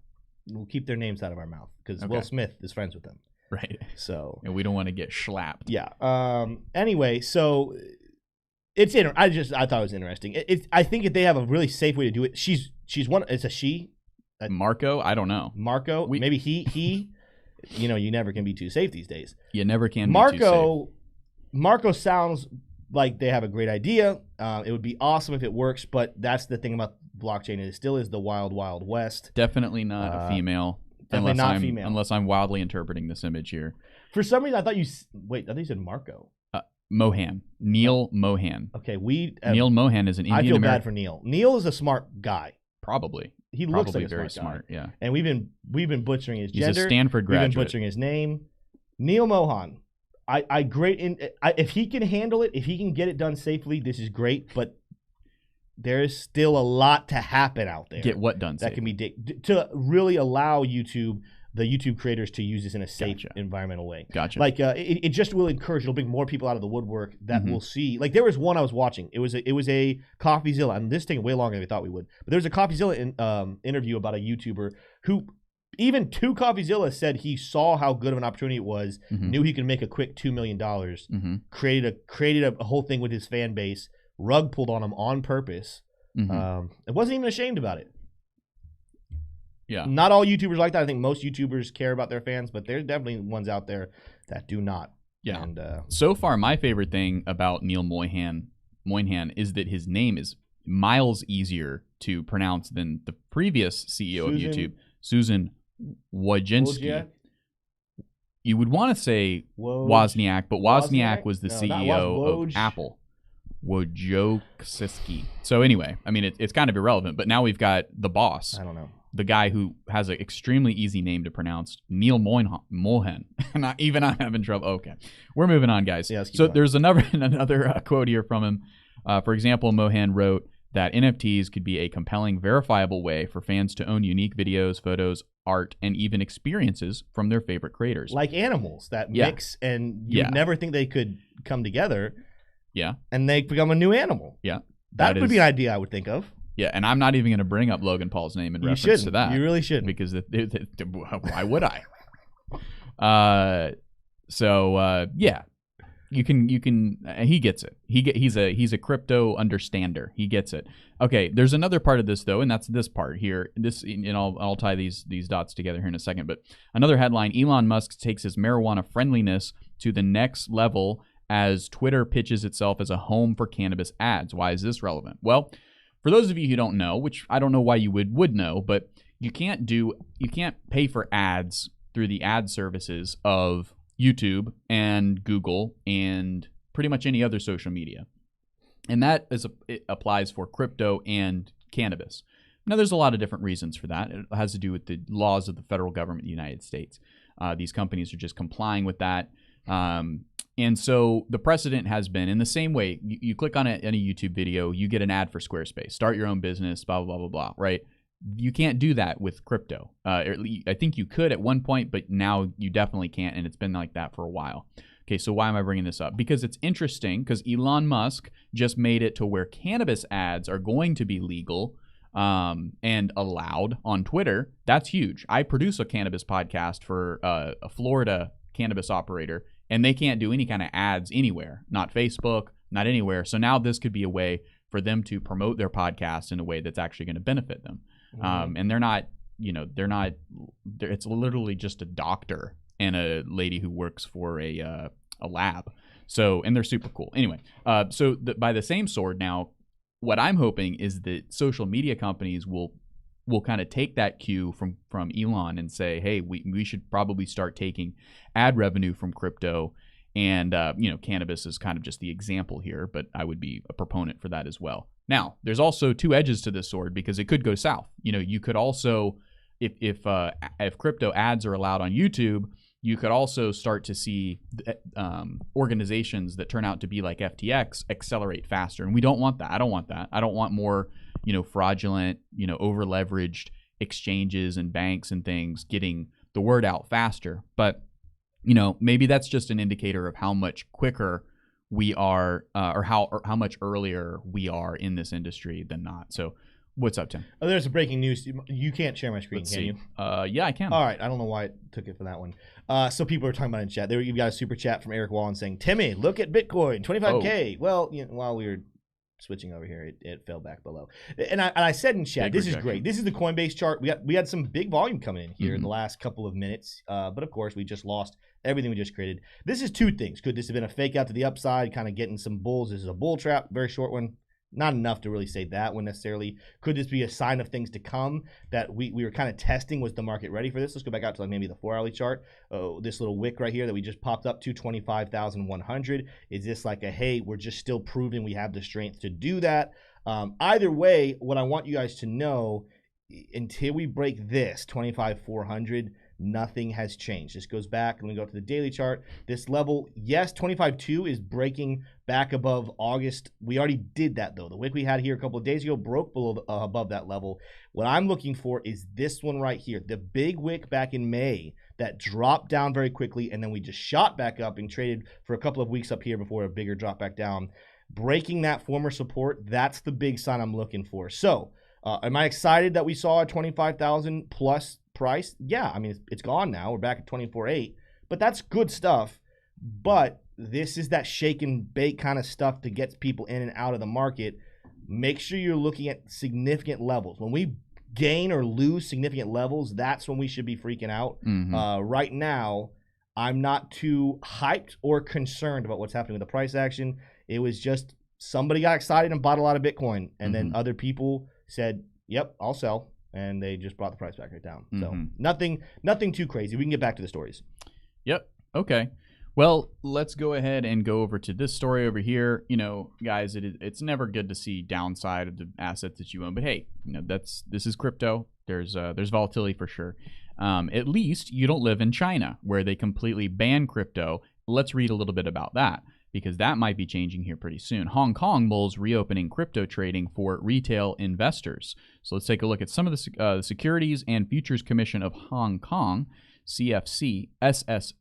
We'll keep their names out of our mouth because Okay. Will Smith is friends with them. Right. So And we don't want to get slapped. yeah. Anyway, so it's I thought it was interesting. I think if they have a really safe way to do it, she's one. It's a she. Marco, I don't know. Marco, maybe he. You know, you never can be too safe these days. You never can be too safe. Marco sounds like they have a great idea. It would be awesome if it works, but that's the thing about blockchain. It still is the wild, wild west. Definitely not a female. Definitely not female. Unless I'm wildly interpreting this image here. For some reason, I thought you said Marco. Mohan. Neil Mohan. Okay, Neil Mohan is an Indian I feel American. bad for Neil. Neil is a smart guy. Probably. He looks Probably like a very smart guy. yeah. And we've been butchering his He's gender. a Stanford graduate. We've been butchering his name. Neil Mohan. If he can handle it, if he can get it done safely, this is great. But there is still a lot to happen out there. Get what done? That can be to really allow the YouTube creators to use this in a safe environmental way. Gotcha. Like it just will encourage. It'll bring more people out of the woodwork that we'll see. Like there was one I was watching. It was a CoffeeZilla, and this is taking way longer than we thought we would. But there was a CoffeeZilla interview about a YouTuber who, even to CoffeeZilla, said he saw how good of an opportunity it was, knew he could make a quick $2 million, created a whole thing with his fan base, rug pulled on him on purpose. It wasn't even ashamed about it. Yeah. Not all YouTubers like that. I think most YouTubers care about their fans, but there's definitely ones out there that do not. Yeah. And so far, my favorite thing about Neil Moynihan is that his name is miles easier to pronounce than the previous CEO of YouTube, Susan Wojcicki. You would want to say Wozniak, but Wozniak was the CEO of Apple. Wojcicki. So anyway, I mean, it's kind of irrelevant, but now we've got the boss. I don't know. The guy who has an extremely easy name to pronounce, Neil Mohan. And even I'm having trouble. Okay. We're moving on, guys. Yeah, so there's another quote here from him. For example, Mohan wrote that NFTs could be a compelling, verifiable way for fans to own unique videos, photos, art, and even experiences from their favorite creators. Like animals that mix, and you'd never think they could come together. Yeah. And they become a new animal. Yeah. That would be an idea I would think of. Yeah, and I'm not even going to bring up Logan Paul's name in reference to that. You really shouldn't. Because why would I? Yeah. You can he gets it. He's a crypto understander. He gets it. Okay, there's another part of this though, and that's this part here. I'll tie these dots together here in a second, but another headline, Elon Musk takes his marijuana friendliness to the next level as Twitter pitches itself as a home for cannabis ads. Why is this relevant? Well, for those of you who don't know, which I don't know why you would know, but you can't pay for ads through the ad services of YouTube and Google and pretty much any other social media. And that it applies for crypto and cannabis. Now, there's a lot of different reasons for that. It has to do with the laws of the federal government of the United States. These companies are just complying with that. And so the precedent has been in the same way. You click on any YouTube video, you get an ad for Squarespace. Start your own business, blah, blah, blah, blah, blah, right? You can't do that with crypto. I think you could at one point, but now you definitely can't, and it's been like that for a while. Okay, so why am I bringing this up? Because it's interesting, because Elon Musk just made it to where cannabis ads are going to be legal and allowed on Twitter. That's huge. I produce a cannabis podcast for a Florida cannabis operator, and they can't do any kind of ads anywhere, not Facebook, not anywhere. So now this could be a way for them to promote their podcast in a way that's actually going to benefit them. And they're not, it's literally just a doctor and a lady who works for a lab. So, and they're super cool. Anyway, by the same sword now, what I'm hoping is that social media companies will kind of take that cue from Elon and say, hey, we should probably start taking ad revenue from crypto. And, cannabis is kind of just the example here, but I would be a proponent for that as well. Now, there's also two edges to this sword because it could go south. You could also, if crypto ads are allowed on YouTube, you could also start to see organizations that turn out to be like FTX accelerate faster. And we don't want that. I don't want that. I don't want more, fraudulent, over leveraged exchanges and banks and things getting the word out faster. But, maybe that's just an indicator of how much quicker we are or how much earlier we are in this industry than not. So what's up, Tim? Oh, there's a breaking news. You can't share my screen, Let's can see. you? Yeah, I can. All right. I don't know why it took it for that one. So people are talking about it in chat. You've got a super chat from Eric Wallen saying, Timmy, look at Bitcoin, 25K. Well, while we were switching over here, it fell back below. And I said in chat, this is great. This is the Coinbase chart. We had some big volume coming in here in the last couple of minutes. But of course, we just lost everything we just created. This is two things. Could this have been a fake out to the upside, kind of getting some bulls? This is a bull trap, very short one. Not enough to really say that one necessarily. Could this be a sign of things to come that we were kind of testing? Was the market ready for this? Let's go back out to like maybe the 4-hourly chart. This little wick right here that we just popped up to 25,100. Is this like a, hey, we're just still proving we have the strength to do that? Either way, what I want you guys to know, until we break this 25,400, nothing has changed. This goes back, and we go to the daily chart. This level, yes, 25.2 is breaking back above August. We already did that, though. The wick we had here a couple of days ago broke below above that level. What I'm looking for is this one right here, the big wick back in May that dropped down very quickly, and then we just shot back up and traded for a couple of weeks up here before a bigger drop back down. Breaking that former support, that's the big sign I'm looking for. So, am I excited that we saw a 25,000 plus price? Yeah, I mean, it's gone now. We're back at 24.8, but that's good stuff. But this is that shake and bake kind of stuff that gets people in and out of the market. Make sure you're looking at significant levels. When we gain or lose significant levels, that's when we should be freaking out. Right now, I'm not too hyped or concerned about what's happening with the price action. It was just somebody got excited and bought a lot of Bitcoin, and then other people said, yep, I'll sell. And they just brought the price back right down. So nothing too crazy. We can get back to the stories. Yep. Okay. Well, let's go ahead and go over to this story over here. Guys, it's never good to see downside of the assets that you own. But hey, this is crypto. There's volatility for sure. At least you don't live in China where they completely ban crypto. Let's read a little bit about that, because that might be changing here pretty soon. Hong Kong Mulls reopening crypto trading for retail investors. So let's take a look at some of the Securities and Futures Commission of Hong Kong, CFC, SFC,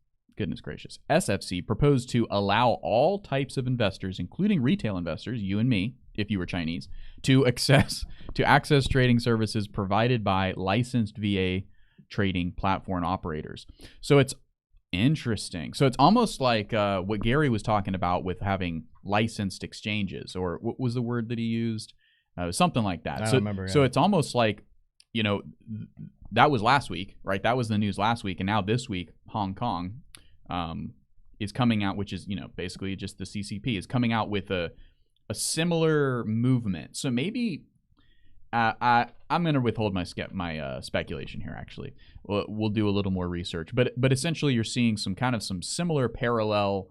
proposed to allow all types of investors, including retail investors, you and me, if you were Chinese, to access trading services provided by licensed VA trading platform operators. So it's interesting. So it's almost like what Gary was talking about with having licensed exchanges, or what was the word that he used? Something like that. I don't remember. So it's almost like, that was last week, right? That was the news last week. And now this week, Hong Kong is coming out, which is, basically just the CCP is coming out with a similar movement. So maybe I'm going to withhold my speculation here, actually. We'll do a little more research. But essentially, you're seeing some similar parallel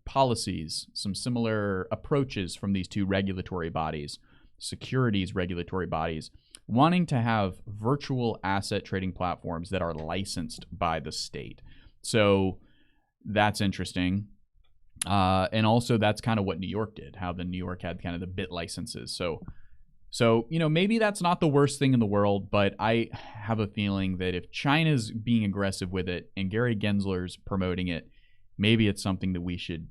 policies, some similar approaches from these two regulatory bodies, securities regulatory bodies, wanting to have virtual asset trading platforms that are licensed by the state. So that's interesting. And also, that's kind of what New York did, how the New York had kind of the bit licenses. So, maybe that's not the worst thing in the world, but I have a feeling that if China's being aggressive with it and Gary Gensler's promoting it, maybe it's something that we should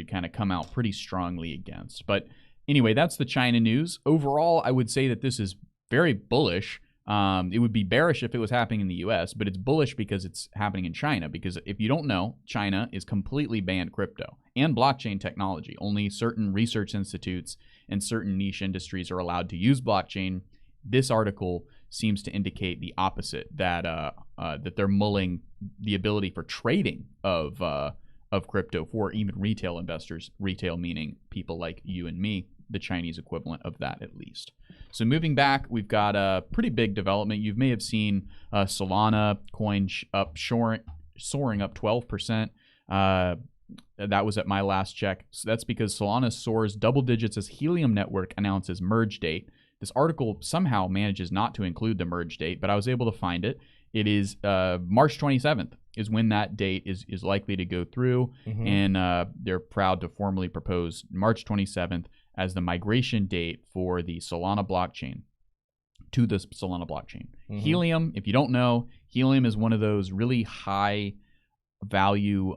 kind of come out pretty strongly against. But anyway, that's the China news. Overall, I would say that this is very bullish. It would be bearish if it was happening in the US, but it's bullish because it's happening in China. Because if you don't know, China is completely banned crypto and blockchain technology. Only certain research institutes and certain niche industries are allowed to use blockchain. This article seems to indicate the opposite, that that they're mulling the ability for trading of crypto for even retail investors. Retail meaning people like you and me, the Chinese equivalent of that at least. So moving back, we've got a pretty big development. You may have seen Solana coin soaring up 12%. That was at my last check. So that's because Solana Soars Double-Digits as Helium network announces merge date. This article somehow manages not to include the merge date, but I was able to find it. It is March 27th. is when that date is likely to go through, and they're proud to formally propose March 27th as the migration date for the Solana blockchain to the Solana blockchain. Helium, if you don't know, Helium is one of those really high value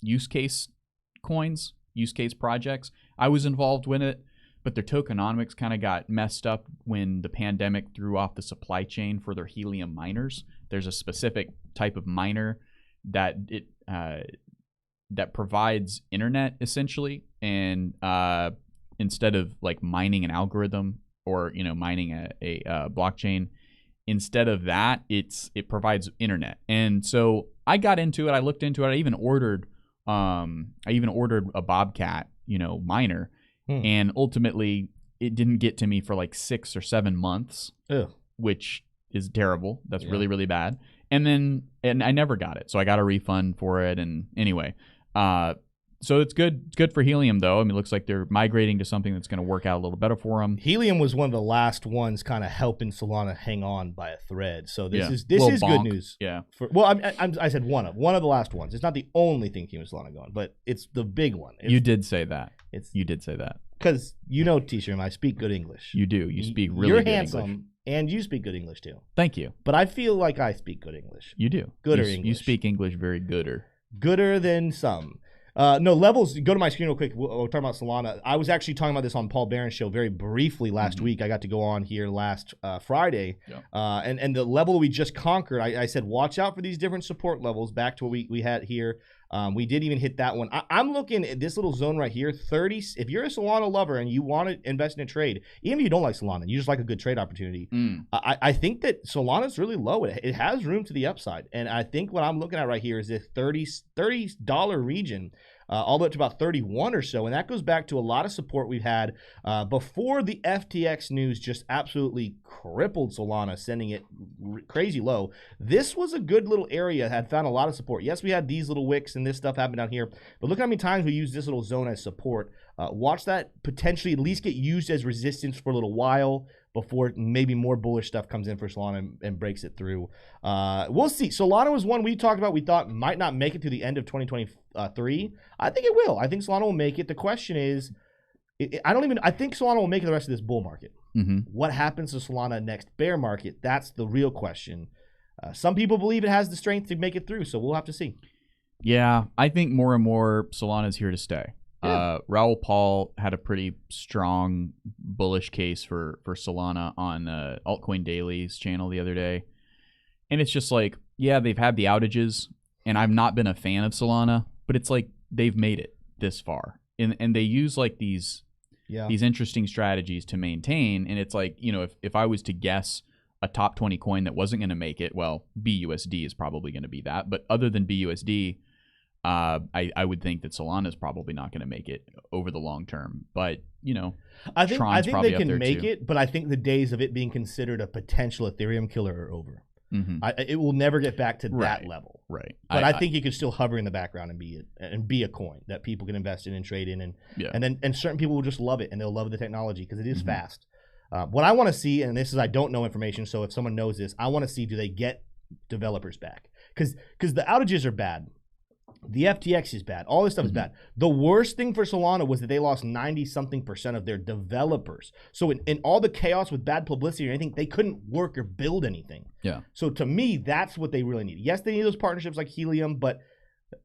use case coins, use case projects. I was involved with it, but their tokenomics kind of got messed up when the pandemic threw off the supply chain for their Helium miners. There's a specific type of miner that that provides internet essentially, and instead of like mining an algorithm or mining a blockchain, instead of that, it provides internet. And so I got into it. I looked into it. I even ordered a Bobcat miner, and ultimately it didn't get to me for like 6 or 7 months, which is terrible. That's really, really bad. And I never got it, so I got a refund for it. And anyway, so it's good. It's good for Helium, though. I mean, it looks like they're migrating to something that's going to work out a little better for them. Helium was one of the last ones kind of helping Solana hang on by a thread. So this is good news. Yeah. I said one of the last ones. It's not the only thing keeping Solana going, but it's the big one. You did say that. You did say that. Because T-Shirt, I speak good English. You do. You speak really You're good handsome, English. and you speak good English too. Thank you. But I feel like I speak good English. You do. Gooder English. You speak English very gooder. Gooder than some. No, levels, go to my screen real quick. We'll talk about Solana. I was actually talking about this on Paul Barron's show very briefly last week. I got to go on here last Friday. Yeah. And the level we just conquered, I said, watch out for these different support levels, back to what we had here. We did even hit that one. I'm looking at this little zone right here, 30. If you're a Solana lover and you want to invest in a trade, even if you don't like Solana, you just like a good trade opportunity, I think that Solana's really low. It has room to the upside. And I think what I'm looking at right here is this $30 region, all the way up to about 31 or so. And that goes back to a lot of support we've had before the FTX news just absolutely crippled Solana, sending it crazy low. This was a good little area, had found a lot of support. Yes, we had these little wicks and this stuff happened down here, but look how many times we use this little zone as support. Watch that potentially at least get used as resistance for a little while before maybe more bullish stuff comes in for Solana and breaks it through. We'll see. Solana was one we talked about, we thought might not make it to the end of 2023. I think it will. I think Solana will make it. The question is, I think Solana will make it the rest of this bull market. What happens to Solana next bear market? That's the real question. Some people believe it has the strength to make it through, so we'll have to see. Yeah, I think more and more Solana's here to stay. Yeah. Raoul Pal had a pretty strong bullish case for Solana on Altcoin Daily's channel the other day. And it's just like, yeah, they've had the outages, and I've not been a fan of Solana, but it's like they've made it this far. And they use like these interesting strategies to maintain. And it's like, if I was to guess a top 20 coin that wasn't going to make it, well, BUSD is probably going to be that. But other than BUSD, I would think that Solana is probably not going to make it over the long term. But, I think they can make it, but I think the days of it being considered a potential Ethereum killer are over. It will never get back to that level. Right. But I think you could still hover in the background and be a coin that people can invest in and trade in. And certain people will just love it, and they'll love the technology because it is fast. What I want to see, and this is, I don't know information, so if someone knows this, I want to see, do they get developers back? Because the outages are bad. The FTX is bad. All this stuff is bad. The worst thing for Solana was that they lost 90-something% of their developers. So in all the chaos with bad publicity or anything, they couldn't work or build anything. Yeah. So to me, that's what they really need. Yes, they need those partnerships like Helium, but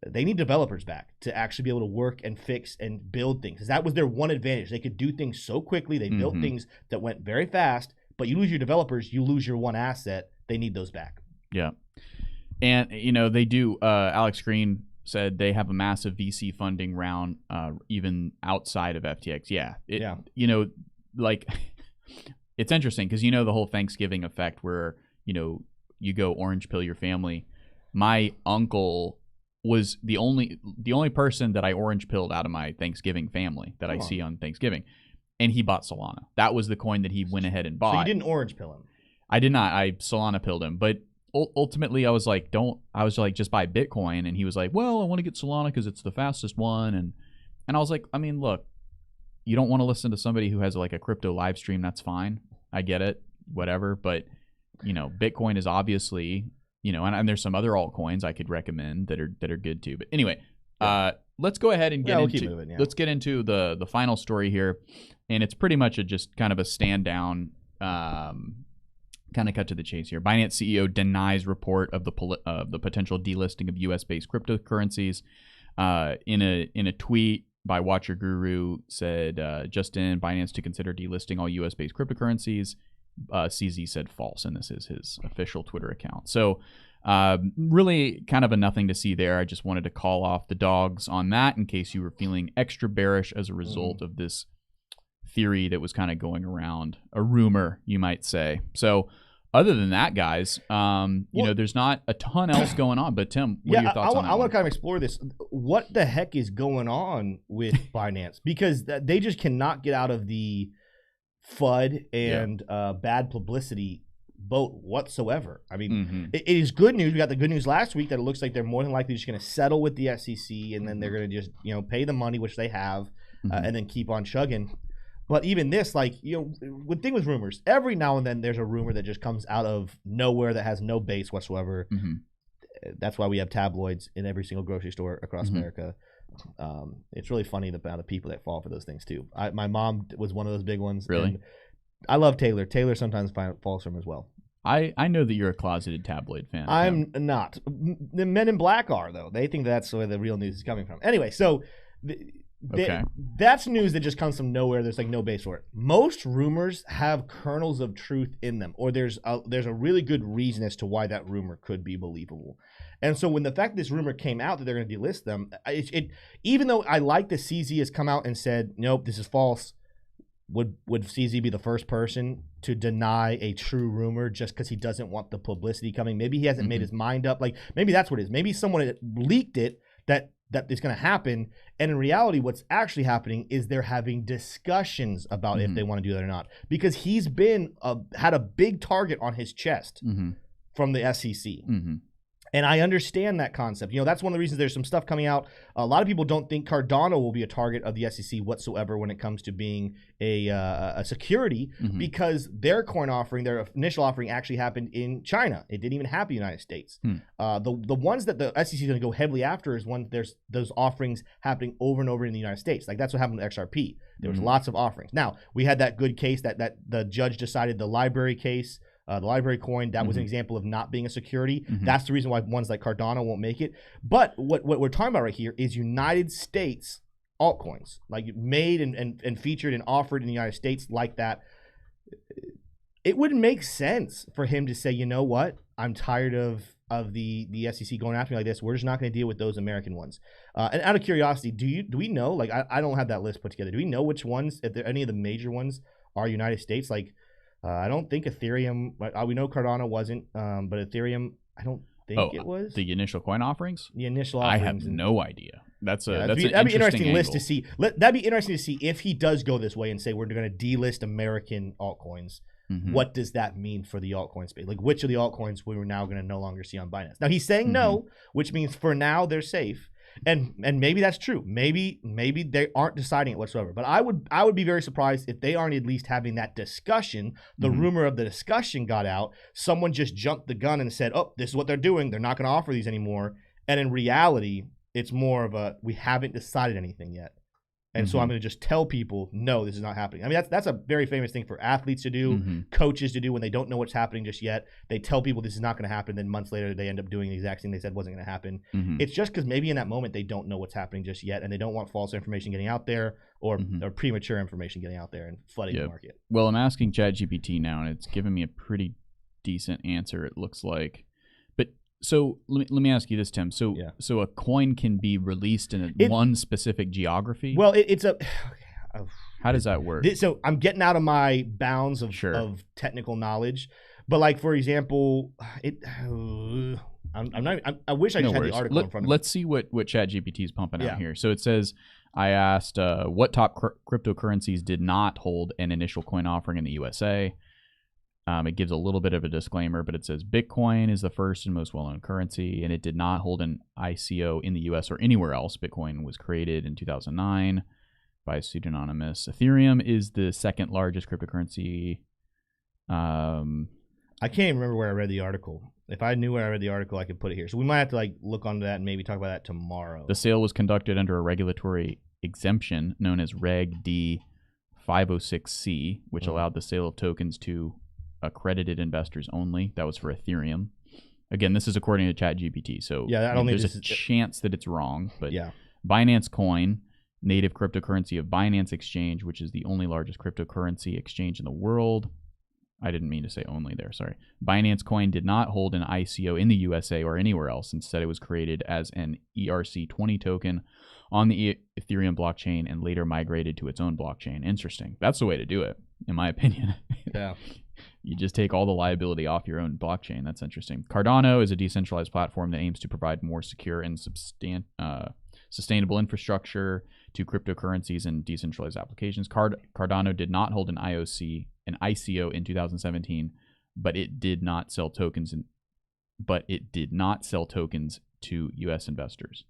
they need developers back to actually be able to work and fix and build things. Because that was their one advantage. They could do things so quickly. They built things that went very fast, but you lose your developers, you lose your one asset. They need those back. Yeah. And, they do, Alex Green said they have a massive VC funding round, even outside of FTX. Yeah. It's interesting because, the whole Thanksgiving effect where, you go orange pill your family. My uncle was the only person that I orange pilled out of my Thanksgiving family that I see on Thanksgiving. And he bought Solana. That was the coin that he went ahead and bought. So you didn't orange pill him? I did not. I Solana pilled him. But ultimately, I was like, just buy Bitcoin. And he was like, well, I want to get Solana because it's the fastest one. And I was like, I mean, look, you don't want to listen to somebody who has like a crypto live stream. That's fine. I get it. Whatever. But, Bitcoin is obviously and there's some other altcoins I could recommend that are good too. But anyway, let's go ahead and we'll keep moving, let's get into the final story here, and it's pretty much just kind of a stand down. Kind of cut to the chase here. Binance CEO denies report of the potential delisting of U.S.-based cryptocurrencies. In a tweet by Watcher Guru said, just in Binance to consider delisting all U.S.-based cryptocurrencies. CZ said false, and this is his official Twitter account. So really kind of a nothing to see there. I just wanted to call off the dogs on that in case you were feeling extra bearish as a result of this theory that was kind of going around, a rumor, you might say. So other than that, guys, there's not a ton else going on. But Tim, what are your thoughts on that? I want to kind of explore this. What the heck is going on with Binance? Because they just cannot get out of the FUD and bad publicity boat whatsoever. I mean, it is good news. We got the good news last week that it looks like they're more than likely just going to settle with the SEC, and then they're going to just pay the money, which they have, and then keep on chugging. But even this, the thing with rumors, every now and then there's a rumor that just comes out of nowhere that has no base whatsoever. That's why we have tabloids in every single grocery store across America. It's really funny the amount of people that fall for those things too. My mom was one of those big ones. Really? And I love Taylor. Taylor sometimes falls for him as well. I know that you're a closeted tabloid fan. I'm not. The Men in Black are, though. They think that's where the real news is coming from. Anyway, so that's news that just comes from nowhere. There's no base for it. Most rumors have kernels of truth in them, or there's a really good reason as to why that rumor could be believable. And so when the fact that this rumor came out that they're going to delist them, even though I like that CZ has come out and said, nope, this is false, would CZ be the first person to deny a true rumor just because he doesn't want the publicity coming? Maybe he hasn't made his mind up. Maybe that's what it is. Maybe someone leaked it that is going to happen. And in reality, what's actually happening is they're having discussions about if they want to do that or not. Because he's been had a big target on his chest from the SEC. And I understand that concept. That's one of the reasons there's some stuff coming out. A lot of people don't think Cardano will be a target of the SEC whatsoever when it comes to being a security because their coin offering, their initial offering actually happened in China. It didn't even happen in the United States. The ones that the SEC is going to go heavily after is when there's those offerings happening over and over in the United States. That's what happened with XRP. There was lots of offerings. Now, we had that good case that the judge decided the library case. The library coin, that was an example of not being a security. That's the reason why ones like Cardano won't make it. But what we're talking about right here is United States altcoins, made and featured and offered in the United States like that. It would make sense for him to say, you know what, I'm tired of the SEC going after me like this. We're just not going to deal with those American ones. And out of curiosity, do we know? I don't have that list put together. Do we know which ones, if there any of the major ones, are United States? I don't think Ethereum. We know Cardano wasn't, but Ethereum, I don't think it was. The initial coin offerings. The initial offerings. I have no idea. That'd be an interesting list to see. That'd be interesting to see if he does go this way and say we're going to delist American altcoins. What does that mean for the altcoin space? Which of the altcoins we were now going to no longer see on Binance? Now he's saying no, which means for now they're safe. And maybe that's true. Maybe they aren't deciding it whatsoever. But I would be very surprised if they aren't at least having that discussion. The rumor of the discussion got out. Someone just jumped the gun and said, "Oh, this is what they're doing. They're not going to offer these anymore." And in reality, it's more of a we haven't decided anything yet. And so I'm going to just tell people, no, this is not happening. I mean, that's a very famous thing for athletes to do, coaches to do when they don't know what's happening just yet. They tell people this is not going to happen. Then months later, they end up doing the exact thing they said wasn't going to happen. It's just because maybe in that moment, they don't know what's happening just yet. And they don't want false information getting out there or premature information getting out there and flooding the market. Well, I'm asking ChatGPT now, and it's giving me a pretty decent answer, it looks like. So let me ask you this, Tim. So a coin can be released in one specific geography? Well, it's a... How does that work? So I'm getting out of my bounds of technical knowledge. But for example, I wish I just had the article in front of me. Let's see what ChatGPT is pumping out here. So it says, I asked what top cryptocurrencies did not hold an initial coin offering in the USA. It gives a little bit of a disclaimer, but it says Bitcoin is the first and most well-known currency, and it did not hold an ICO in the U.S. or anywhere else. Bitcoin was created in 2009 by a pseudonymous. Ethereum is the second largest cryptocurrency. I can't even remember where I read the article. If I knew where I read the article, I could put it here. So we might have to like look onto that and maybe talk about that tomorrow. The sale was conducted under a regulatory exemption known as Reg D 506C, which allowed the sale of tokens to accredited investors only. That was for Ethereum. Again, this is according to ChatGPT, so yeah, I don't think there's a chance that it's wrong. But yeah. Binance Coin, native cryptocurrency of Binance Exchange, which is the only largest cryptocurrency exchange in the world. I didn't mean to say only there, sorry. Binance Coin did not hold an ICO in the USA or anywhere else. Instead, it was created as an ERC20 token on the Ethereum blockchain and later migrated to its own blockchain. Interesting. That's the way to do it, in my opinion. Yeah. You just take all the liability off your own blockchain. That's interesting. Cardano is a decentralized platform that aims to provide more secure and sustainable infrastructure to cryptocurrencies and decentralized applications. Cardano did not hold an ICO in 2017, but it did not sell tokens to U.S. investors.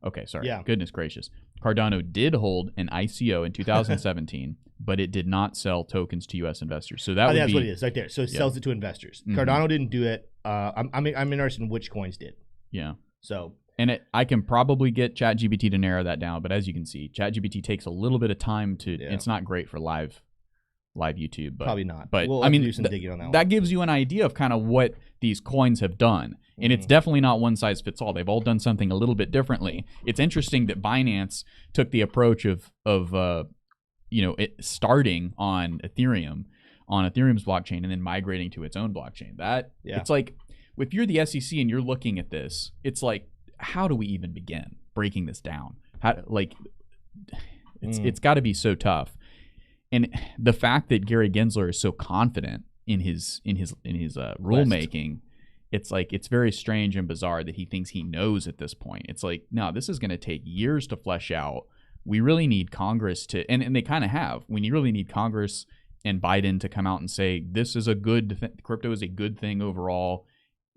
Okay, sorry. Yeah. Goodness gracious. Cardano did hold an ICO in 2017, but it did not sell tokens to U.S. investors. So that would that's be what it is right there. So it sells it to investors. Cardano didn't do it. I'm interested in which coins did. Yeah. So. And I can probably get ChatGPT to narrow that down, but as you can see, ChatGPT takes a little bit of time to. Yeah. It's not great for live YouTube, but probably not. But we'll I mean, do some digging on that gives you an idea of kind of what these coins have done, and it's definitely not one size fits all. They've all done something a little bit differently. It's interesting that Binance took the approach of it starting on Ethereum's blockchain and then migrating to its own blockchain. It's like if you're the SEC and you're looking at this, it's like, how do we even begin breaking this down? It's got to be so tough. And the fact that Gary Gensler is so confident in his rulemaking, it's like it's very strange and bizarre that he thinks he knows at this point. It's like, no, this is going to take years to flesh out. We really need Congress to, and they kind of have. We really need Congress and Biden to come out and say this is a good crypto is a good thing overall.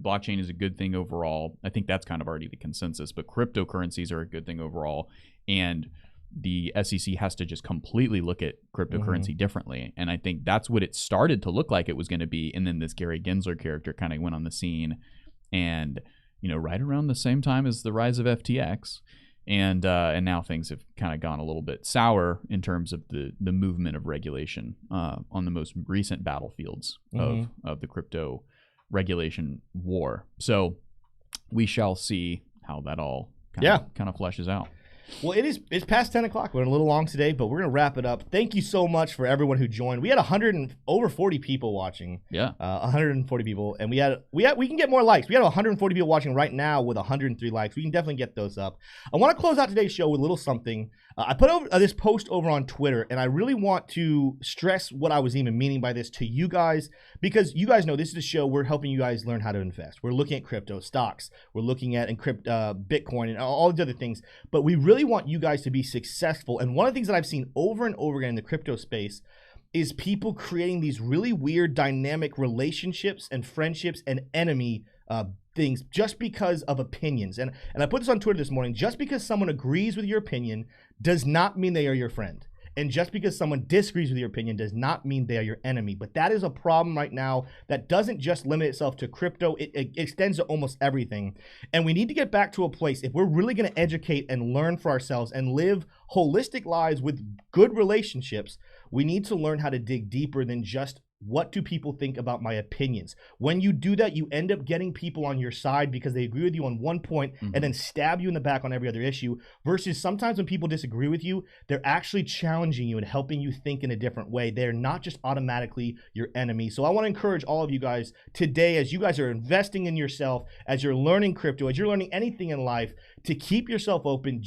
Blockchain is a good thing overall. I think that's kind of already the consensus, but cryptocurrencies are a good thing overall. And the SEC has to just completely look at cryptocurrency differently. And I think that's what it started to look like it was going to be. And then this Gary Gensler character kind of went on the scene and, right around the same time as the rise of FTX. And now things have kind of gone a little bit sour in terms of the movement of regulation on the most recent battlefields of the crypto regulation war. So we shall see how that all kind of fleshes out. Well, it's past 10 o'clock. We're a little long today, but we're going to wrap it up. Thank you so much for everyone who joined. We had over 40 people watching. Yeah. 140 people. And we can get more likes. We have 140 people watching right now with 103 likes. We can definitely get those up. I want to close out today's show with a little something. I put over this post over on Twitter, and I really want to stress what I was even meaning by this to you guys, because you guys know this is a show we're helping you guys learn how to invest. We're looking at crypto stocks. We're looking at Bitcoin and all these other things. But we really want you guys to be successful. And one of the things that I've seen over and over again in the crypto space is people creating these really weird dynamic relationships and friendships and enemy things just because of opinions. And I put this on Twitter this morning. Just because someone agrees with your opinion does not mean they are your friend. And just because someone disagrees with your opinion does not mean they are your enemy. But that is a problem right now that doesn't just limit itself to crypto. It extends to almost everything. And we need to get back to a place, if we're really going to educate and learn for ourselves and live holistic lives with good relationships, we need to learn how to dig deeper than just what do people think about my opinions. When you do that, you end up getting people on your side because they agree with you on one point and then stab you in the back on every other issue, versus sometimes when people disagree with you, they're actually challenging you and helping you think in a different way. They're not just automatically your enemy. So I want to encourage all of you guys today, as you guys are investing in yourself, as you're learning crypto, as you're learning anything in life, to keep yourself open.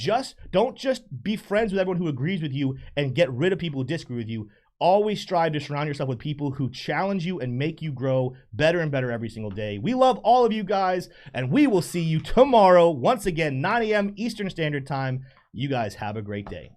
Don't just be friends with everyone who agrees with you and get rid of people who disagree with you. Always strive to surround yourself with people who challenge you and make you grow better and better every single day. We love all of you guys, and we will see you tomorrow, once again, 9 a.m. Eastern Standard Time. You guys have a great day.